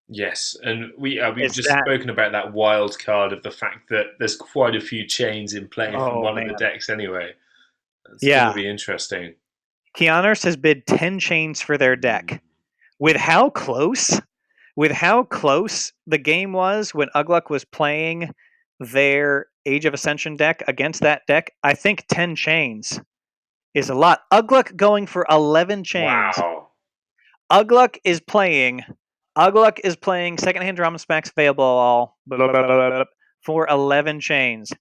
Yes, and we've just spoken about that wild card of the fact that there's quite a few chains in play from one of the decks anyway. It's going to be interesting. Kionerst has bid 10 chains for their deck. With how close the game was when Ugluk was playing their Age of Ascension deck against that deck, I think 10 chains is a lot. Ugluk going for 11 chains. Wow. Ugluk is playing secondhand Dromaspinax Veilaball for 11 chains.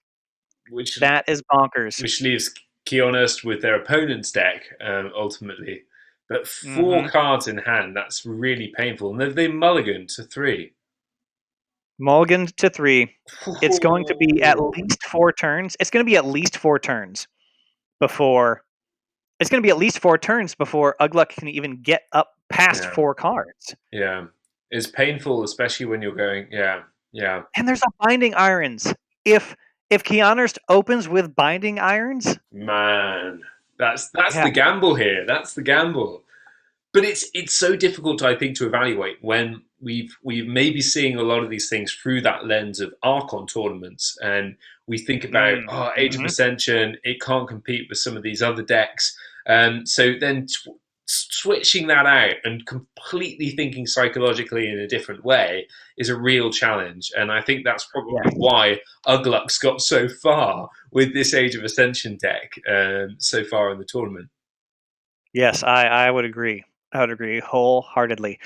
That is bonkers. Which leaves Kionerst with their opponent's deck, ultimately. But 4 cards in hand, that's really painful. And they mulligan to 3. Mulligan to 3. It's going to be at least 4 turns. It's going to be at least 4 turns before Ugluk can even get up past 4 cards. Yeah. It's painful, especially when you're going, yeah. And there's a Binding Irons. If Kionerst opens with Binding Irons, man, that's the gamble here. That's the gamble. But it's so difficult, I think, to evaluate when we've maybe seeing a lot of these things through that lens of Archon tournaments, and we think about Age of Ascension, it can't compete with some of these other decks. So then switching that out and completely thinking psychologically in a different way is a real challenge. And I think that's probably why Ugluk's got so far with this Age of Ascension deck so far in the tournament. Yes, I would agree. I would agree wholeheartedly.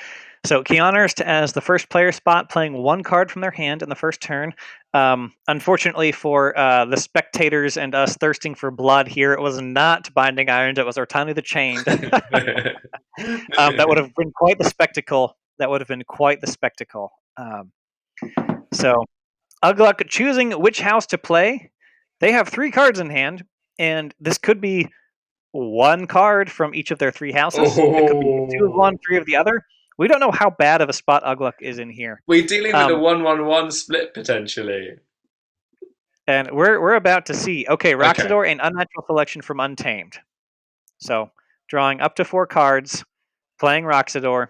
So Kionerst as the first player spot, playing 1 card from their hand in the first turn. Unfortunately for the spectators and us thirsting for blood here, it was not Binding Irons, it was Ortanu the Chained. That would have been quite the spectacle. So Ugluk choosing which house to play. They have 3 cards in hand, and this could be 1 card from each of their 3 houses. It could be 2 of one, 3 of the other. We don't know how bad of a spot Ugluk is in here. We're dealing with a 1-1-1 split potentially. And we're about to see. Okay, Roxador and Unnatural Selection from Untamed. So drawing up to 4 cards, playing Roxador.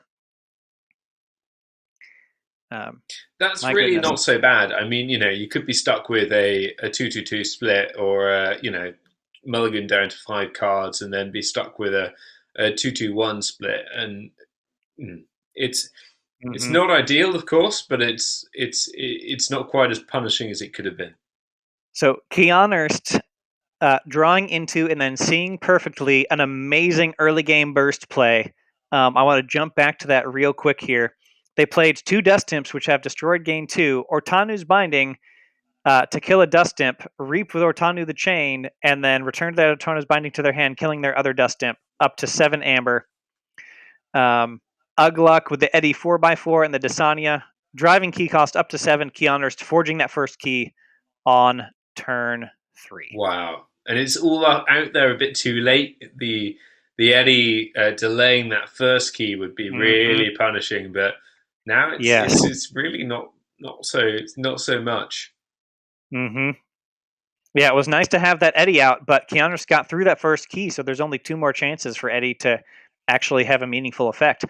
That's really not so bad. I mean, you could be stuck with a 2-2-2 split, or mulligan down to 5 cards, and then be stuck with a 2-2-1 split. And it's not ideal, of course, but it's not quite as punishing as it could have been. So Kionerst drawing into and then seeing perfectly an amazing early game burst play. I want to jump back to that real quick here. They played 2 Dust Imps, which have destroyed gain 2. Ortanu's Binding to kill a Dust Imp, reap with Ortanu the Chain, and then return that Ortanu's Binding to their hand, killing their other Dust Imp, up to 7 Amber. Ugluk with the Eddy 4x4 and the Desania, driving key cost up to 7. Kionerst forging that first key on turn 3. Wow. And it's all out there a bit too late. The Eddie delaying that first key would be Mm-hmm. really punishing, but now Yes. it's really not so much. Mm-hmm. Yeah, it was nice to have that Eddie out, but Kionerst got through that first key, so there's only 2 more chances for Eddie to actually have a meaningful effect.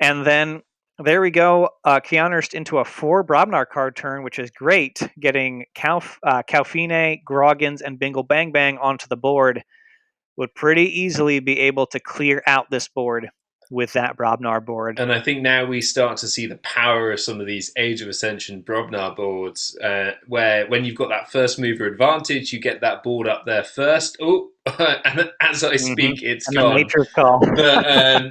And then there we go, Kionerst into a 4 Brobnar card turn, which is great, getting Kaufine, Groggins, and Bingle Bang Bang onto the board. Would pretty easily be able to clear out this board with that Brobnar board. And I think now we start to see the power of some of these Age of Ascension Brobnar boards, where when you've got that first mover advantage, you get that board up there first. Oh, and as I Mm-hmm. speak, it's And the gone. Nature's Call.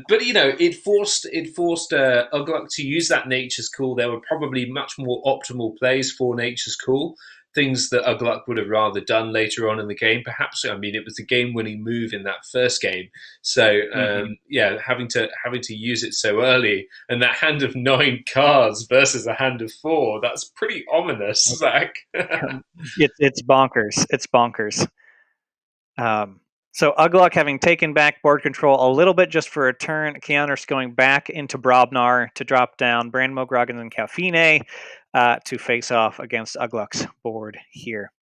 But you know, it forced Ugluk to use that Nature's Call. There were probably much more optimal plays for Nature's Call, things that Ugluk would have rather done later on in the game. Perhaps, I mean, it was a game-winning move in that first game. So yeah, having to use it so early, and that hand of 9 cards versus a hand of 4—that's pretty ominous, Zach. It's bonkers. It's bonkers. So Ugluk having taken back board control a little bit just for a turn, Kionerst going back into Brobnar to drop down Branmo, Groggins, and Kaufine to face off against Ugluk's board here.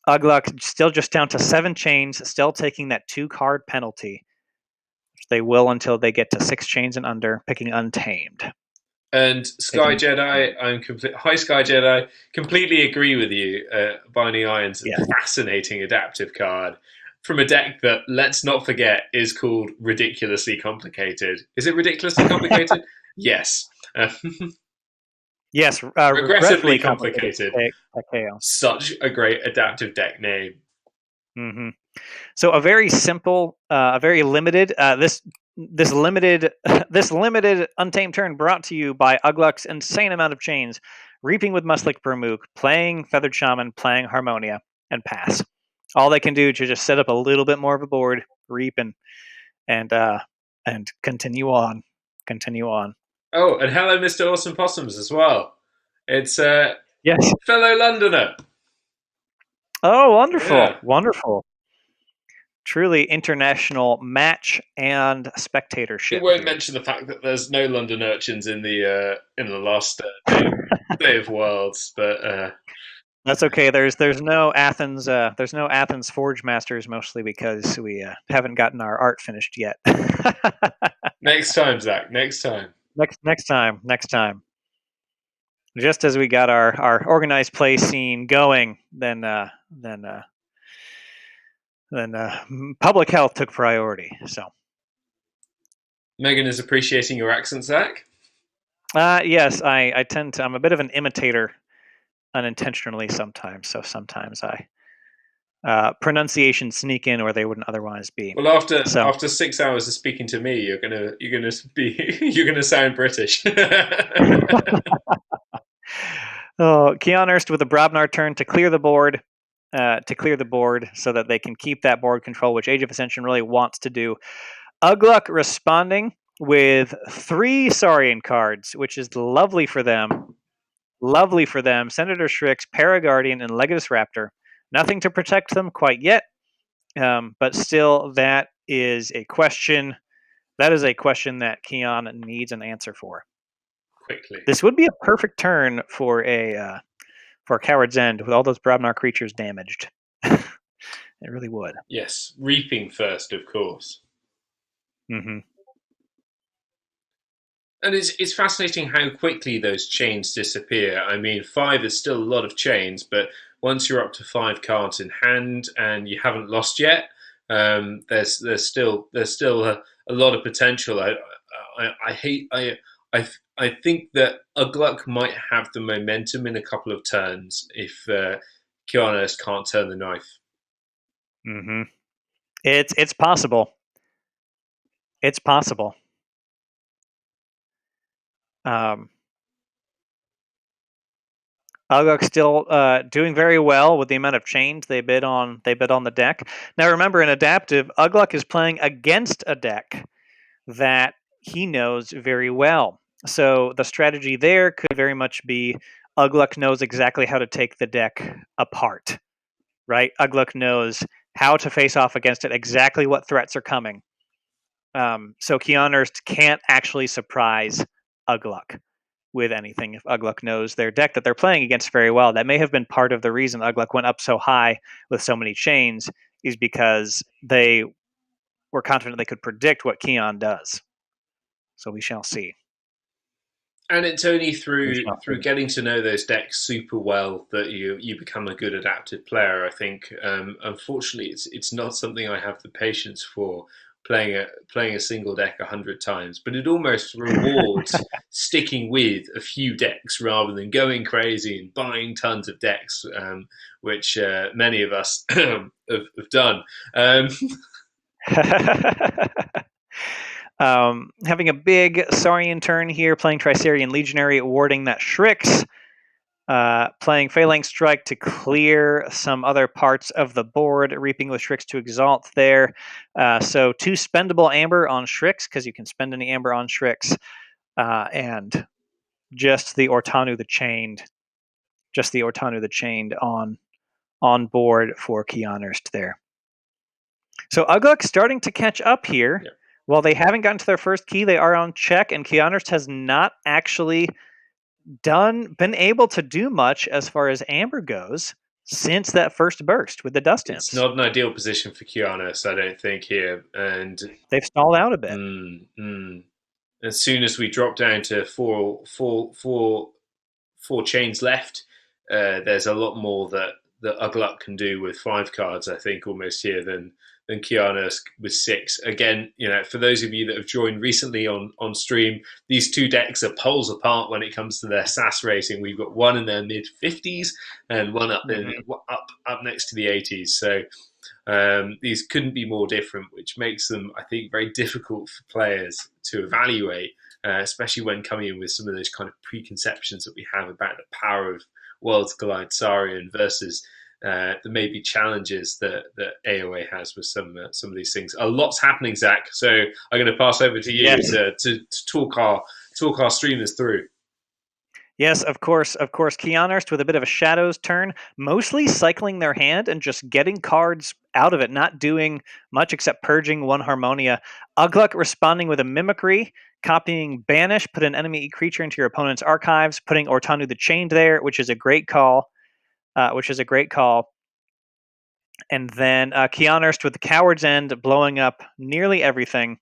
Ugluk still just down to 7 chains, still taking that 2-card penalty, which they will until they get to 6 chains and under, picking Untamed. And Sky Jedi, Hi Sky Jedi, completely agree with you. Binding Iron's a fascinating adaptive card from a deck that, let's not forget, is called Ridiculously Complicated. Is it Ridiculously Complicated? Yes. Yes, Regrettably complicated. Chaos. Such a great adaptive deck name. Mm-hmm. So a very simple, a very limited. This limited Untamed turn brought to you by Ugluk's insane amount of chains, Reaping with Muslik Bermook, playing Feathered Shaman, playing Harmonia, and pass. All they can do to just set up a little bit more of a board, reap and continue on. Oh, and hello, Mr. Awesome Possums as well. It's yes, fellow Londoner. Oh, wonderful, Yeah. wonderful. Truly international match and spectatorship. We won't mention the fact that there's no London urchins in the last day of Worlds, but that's okay. There's no Athens. There's no Athens Forge Masters, mostly because we haven't gotten our art finished yet. Next time, Zach. Next time. Next time. Just as we got our organized play scene going, then public health took priority. So Megan is appreciating your accent, Zach. Yes, I tend to. I'm a bit of an imitator, unintentionally sometimes. So sometimes I pronunciations sneak in where they wouldn't otherwise be. Well, after 6 hours of speaking to me, you're gonna sound British. Oh, Kionerst with a Brobnar turn to clear the board. So that they can keep that board control, which Age of Ascension really wants to do. Ugluk responding with 3 Saurian cards, which is lovely for them. Senator Shrix, Paraguardian, and Legatus Raptor. Nothing to protect them quite yet, but still, that is a question. That is a question that Keon needs an answer for. Quickly. This would be a perfect turn for Coward's End with all those Brobnar creatures damaged. It really would. Yes, reaping first, of course. Mm-hmm. And it's fascinating how quickly those chains disappear. I mean, 5 is still a lot of chains, but once you're up to 5 cards in hand and you haven't lost yet, there's still a lot of potential. I think that Ugluk might have the momentum in a couple of turns if Kionerst can't turn the knife. Mm-hmm. It's possible. It's possible. Ugluk still doing very well with the amount of chains they bid on the deck. Now remember, in adaptive, Ugluk is playing against a deck that he knows very well. So the strategy there could very much be Ugluk knows exactly how to take the deck apart, right? Ugluk knows how to face off against it, exactly what threats are coming. So Kionerst can't actually surprise Ugluk with anything if Ugluk knows their deck that they're playing against very well. That may have been part of the reason Ugluk went up so high with so many chains, is because they were confident they could predict what Keon does. So we shall see. And it's only We through shall through see. getting to know those decks super well that you become a good adaptive player. I think, unfortunately, it's not something I have the patience for playing a single deck 100 times. But it almost rewards sticking with a few decks rather than going crazy and buying tons of decks, which many of us have done. Having a big Saurian turn here, playing Tricerian Legionary, warding that Shrix. Playing Phalanx Strike to clear some other parts of the board, reaping with Shrix to Exalt there. So 2 spendable Amber on Shrix, because you can spend any Amber on Shrix. And just the Ortanu the Chained. Just the Ortanu the Chained on board for Kionerst there. So Ugluk starting to catch up here. Yeah. While they haven't gotten to their first key, they are on check, and Kionerst has not actually been able to do much as far as Amber goes since that first burst with the dust It's imps. not an ideal position for Kionerst, I don't think, here. And They've stalled out a bit. As soon as we drop down to four chains left, there's a lot more that Ugluk can do with 5 cards, I think, almost here than Kionerst with 6. Again, for those of you that have joined recently on stream, these 2 decks are poles apart when it comes to their SAS rating. We've got one in their mid 50s and one up up next to the 80s. So these couldn't be more different, which makes them, I think, very difficult for players to evaluate, especially when coming in with some of those kind of preconceptions that we have about the power of Worlds Collide Saurian versus the maybe challenges that AOA has with some of these things. A lot's happening, Zach. So I'm going to pass over to you to talk our streamers through. Yes, of course. Kionerst with a bit of a Shadows turn, mostly cycling their hand and just getting cards out of it, not doing much except purging 1 Harmonia. Ugluk responding with a Mimicry, copying Banish, put an enemy creature into your opponent's archives, putting Ortanu the Chained there, which is a great call. And then Kionerst with the Coward's End, blowing up nearly everything.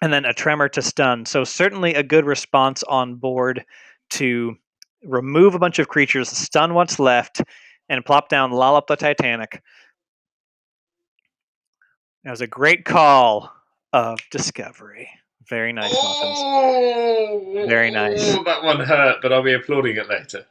And then a Tremor to stun. So certainly a good response on board to remove a bunch of creatures, stun what's left, and plop down Lollop the Titanic. That was a great call of Discovery. Very nice, Muffins. Very nice. That one hurt, but I'll be applauding it later.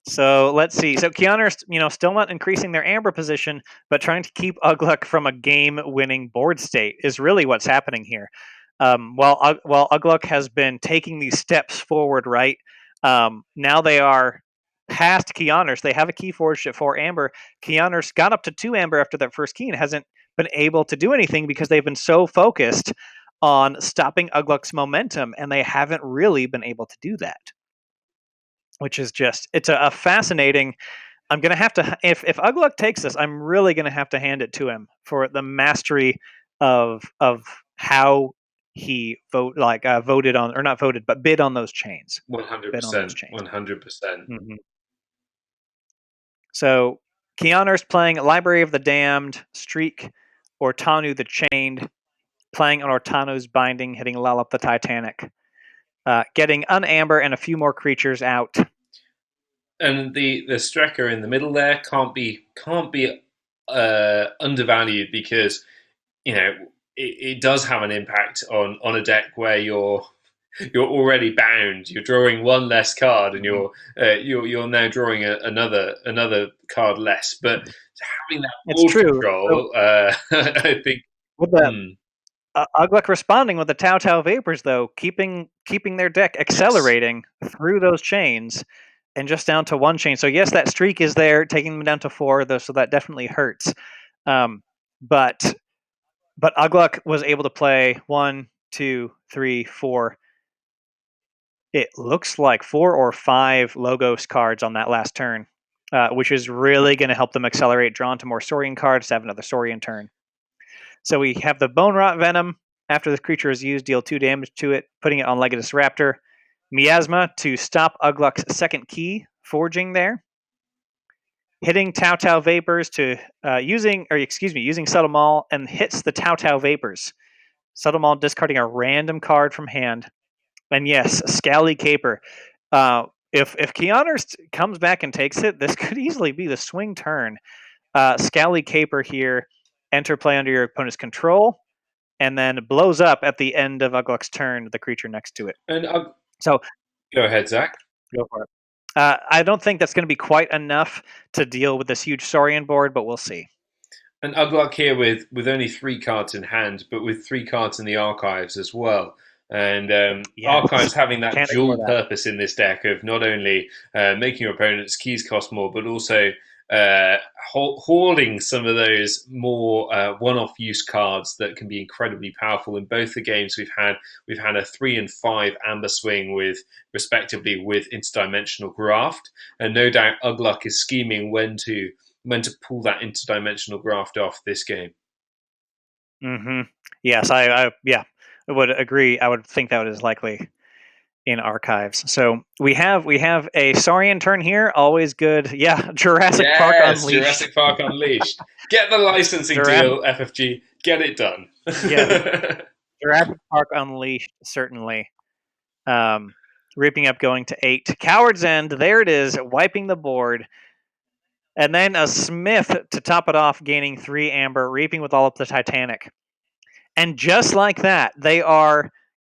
So let's see. So Kionerst, still not increasing their Amber position, but trying to keep Ugluk from a game-winning board state is really what's happening here. While Ugluk has been taking these steps forward, right? Now they are past Kionerst. They have a Keyforge at 4 Amber. Kionerst got up to 2 Amber after that first key and hasn't been able to do anything because they've been so focused on stopping Ugluk's momentum, and they haven't really been able to do that. Which is it's a fascinating. I'm gonna have to, if Ugluk takes this, I'm really gonna have to hand it to him for the mastery of how he voted on, or not voted, but bid on those chains. 100%. 100%. So Kionerst playing Library of the Damned, S.I.C.K, Ortanu the Chained, playing on Ortanu's Binding, hitting Lollop the Titanic. Getting an Amber and a few more creatures out. And the Strecker in the middle there can't be undervalued, because it does have an impact on a deck where you're already bound. You're drawing 1 less card, and you're now drawing another card less. But having that board control, I think. With that, Ugluk responding with the Tau Vapors, though, keeping their deck accelerating through those chains, and just down to 1 chain. So yes, that streak is there, taking them down to 4, though, so that definitely hurts. But Ugluk was able to play 1, 2, 3, 4 it looks like 4 or 5 Logos cards on that last turn, which is really going to help them accelerate drawn to more Saurian cards to have another Saurian turn. So we have the Bone Rot Venom. After this creature is used, deal 2 damage to it, putting it on Legatus Raptor. Miasma to stop Ugluk's second key forging there. Hitting Tau Tau Vapors to using Subtle Maul and hits the Tau Tau Vapors. Subtle Maul discarding a random card from hand. And yes, Scally Caper. If Kionerst comes back and takes it, this could easily be the swing turn. Scally Caper here, enter play under your opponent's control, and then blows up at the end of Ugluk's turn the creature next to it. And so, go ahead, Zach. Go for it. I don't think that's going to be quite enough to deal with this huge Saurian board, but we'll see. And Ugluk here with only 3 cards in hand, but with 3 cards in the archives as well. And Yes. archives having that Can't dual ignore that. purpose in this deck of not only making your opponent's keys cost more, but also hoarding some of those more one-off use cards that can be incredibly powerful. In both the games we've had a 3 and 5 amber swing with respectively with interdimensional graft, and no doubt Ugluk is scheming when to pull that interdimensional graft off this game. Yes, I would agree. I would think that is likely in archives. So we have a Saurian turn here. Always good. Yeah, Jurassic Park Unleashed. Jurassic Park Unleashed. Get the licensing deal, FFG. Get it done. Yeah. Jurassic Park Unleashed, certainly. Reaping up, going to 8. Coward's End. There it is, wiping the board. And then a Smith to top it off, gaining 3 amber, reaping with all of the Titanic. And just like that,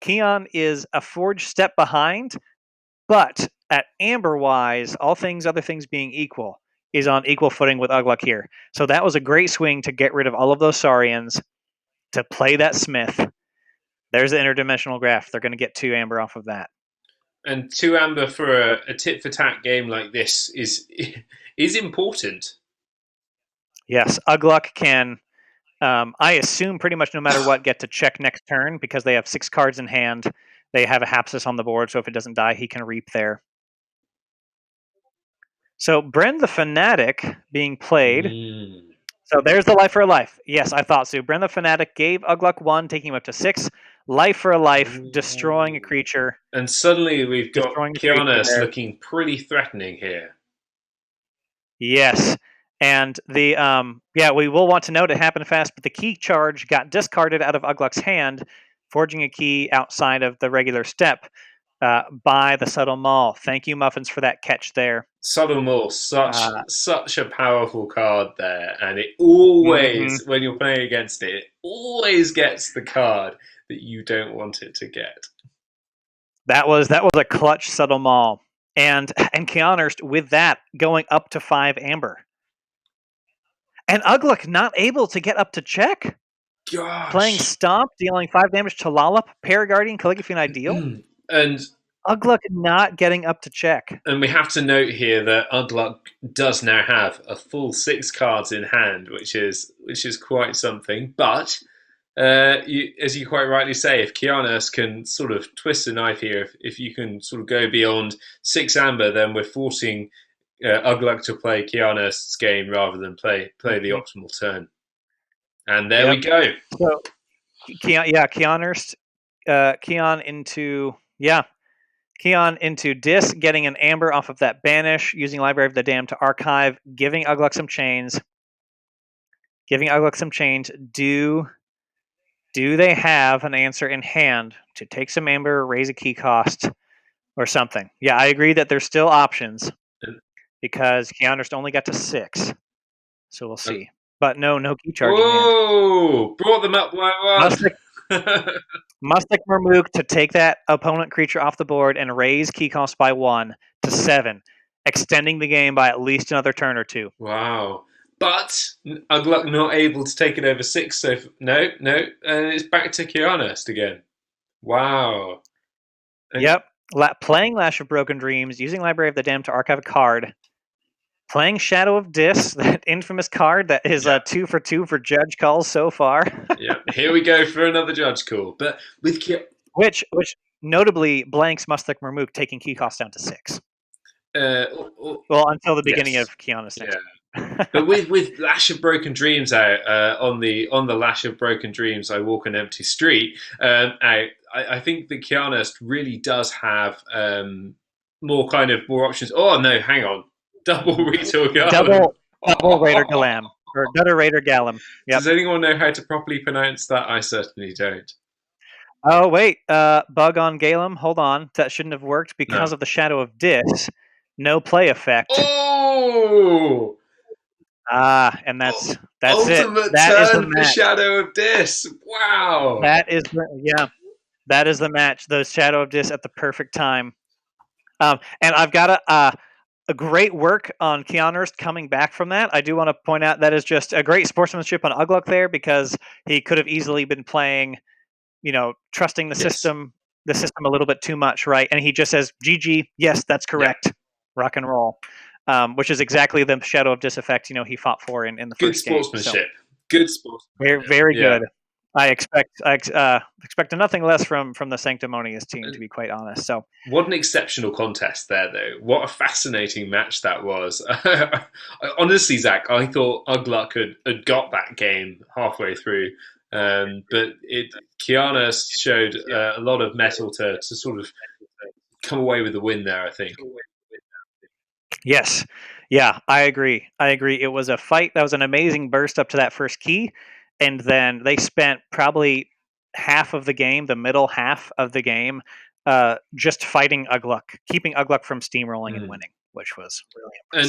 Keon is a forged step behind, but at amber-wise, other things being equal, is on equal footing with Ugluk here. So that was a great swing to get rid of all of those Saurians, to play that Smith. There's the interdimensional graph. They're going to get 2 amber off of that. And 2 amber for a tit-for-tat game like this is important. Yes, Ugluk can, I assume pretty much no matter what, get to check next turn because they have 6 cards in hand. They have a Hapsis on the board, so if it doesn't die, he can reap there. So Bren the Fanatic being played. So there's the life for a life. Yes, I thought so. Bren the Fanatic gave Ugluk 1, taking him up to 6. Life for a life, destroying a creature. And suddenly we've got Kionerst looking pretty threatening here. Yes. And we will want to note it happened fast, but the key charge got discarded out of Ugluk's hand, forging a key outside of the regular step by the Subtle Maul. Thank you, Muffins, for that catch there. Subtle Maul, such a powerful card there, and it always, when you're playing against it, it always gets the card that you don't want it to get. That was a clutch Subtle Maul, and Kionerst with that going up to 5 amber. And Ugluk not able to get up to check. Gosh. Playing Stomp, dealing 5 damage to Lollop, Paraguardian, Calligraphy, and Ideal. And Ugluk not getting up to check. And we have to note here that Ugluk does now have a full 6 cards in hand, which is quite something. But as you quite rightly say, if Kionerst can sort of twist the knife here, if you can sort of go beyond 6 amber, then we're forcing Ugluk to play Kionerst's game rather than play the optimal turn. And there we go. So, Kionerst, Keon into Dis, getting an amber off of that banish, using Library of the Damned to archive, giving Ugluk some chains. Do they have an answer in hand to take some amber, raise a key cost, or something? Yeah, I agree that there's still options because Kionerst only got to 6, so we'll see. But no key charge. Oh, brought them up by 1. Mustik Mermook to take that opponent creature off the board and raise key cost by 1 to 7, extending the game by at least another turn or 2. Wow. But Ugluk not able to take it over 6, so no, and it's back to Kionerst again. Wow. Yep. Playing Lash of Broken Dreams, using Library of the Damned to archive a card. Playing Shadow of Dis, that infamous card that is 2 for 2 for judge calls so far. Yeah, here we go for another judge call. But with which notably, Blanks, Mustek, Mermook taking key cost down to 6. Well, until the beginning of Kionerst next. But with Lash of Broken Dreams out on the Lash of Broken Dreams, I Walk an Empty Street out. I think that Kionerst really does have more options. Oh no, hang on, double Rito Galam. Double Raider Galam. Or Dutter Raider Galam. Yep. Does anyone know how to properly pronounce that? I certainly don't. Oh, wait. Bug on Galam. Hold on. That shouldn't have worked because of the Shadow of Dis. No play effect. Oh! And that's it. Ultimate turn for Shadow of Dis. Wow. That is the match. Those Shadow of Dis at the perfect time. And I've got a great work on Kionerst coming back from that. I do want to point out that is just a great sportsmanship on Ugluk there, because he could have easily been playing, trusting the system a little bit too much, right? And he just says, GG, yes, that's correct. Yeah. Rock and roll. Which is exactly the Shadow of Dis effect, he fought for in the first game. Good sportsmanship. Very, very good. I expect nothing less from the Sanctumonious team, to be quite honest. So, what an exceptional contest there, though. What a fascinating match that was. Honestly, Zach, I thought Ugluk had got that game halfway through, but Kionerst showed a lot of mettle to sort of come away with the win there, I think. Yes. Yeah, I agree. It was a fight. That was an amazing burst up to that first key. And then they spent probably half of the game, the middle half of the game, just fighting Ugluk, keeping Ugluk from steamrolling and winning, which was really impressive.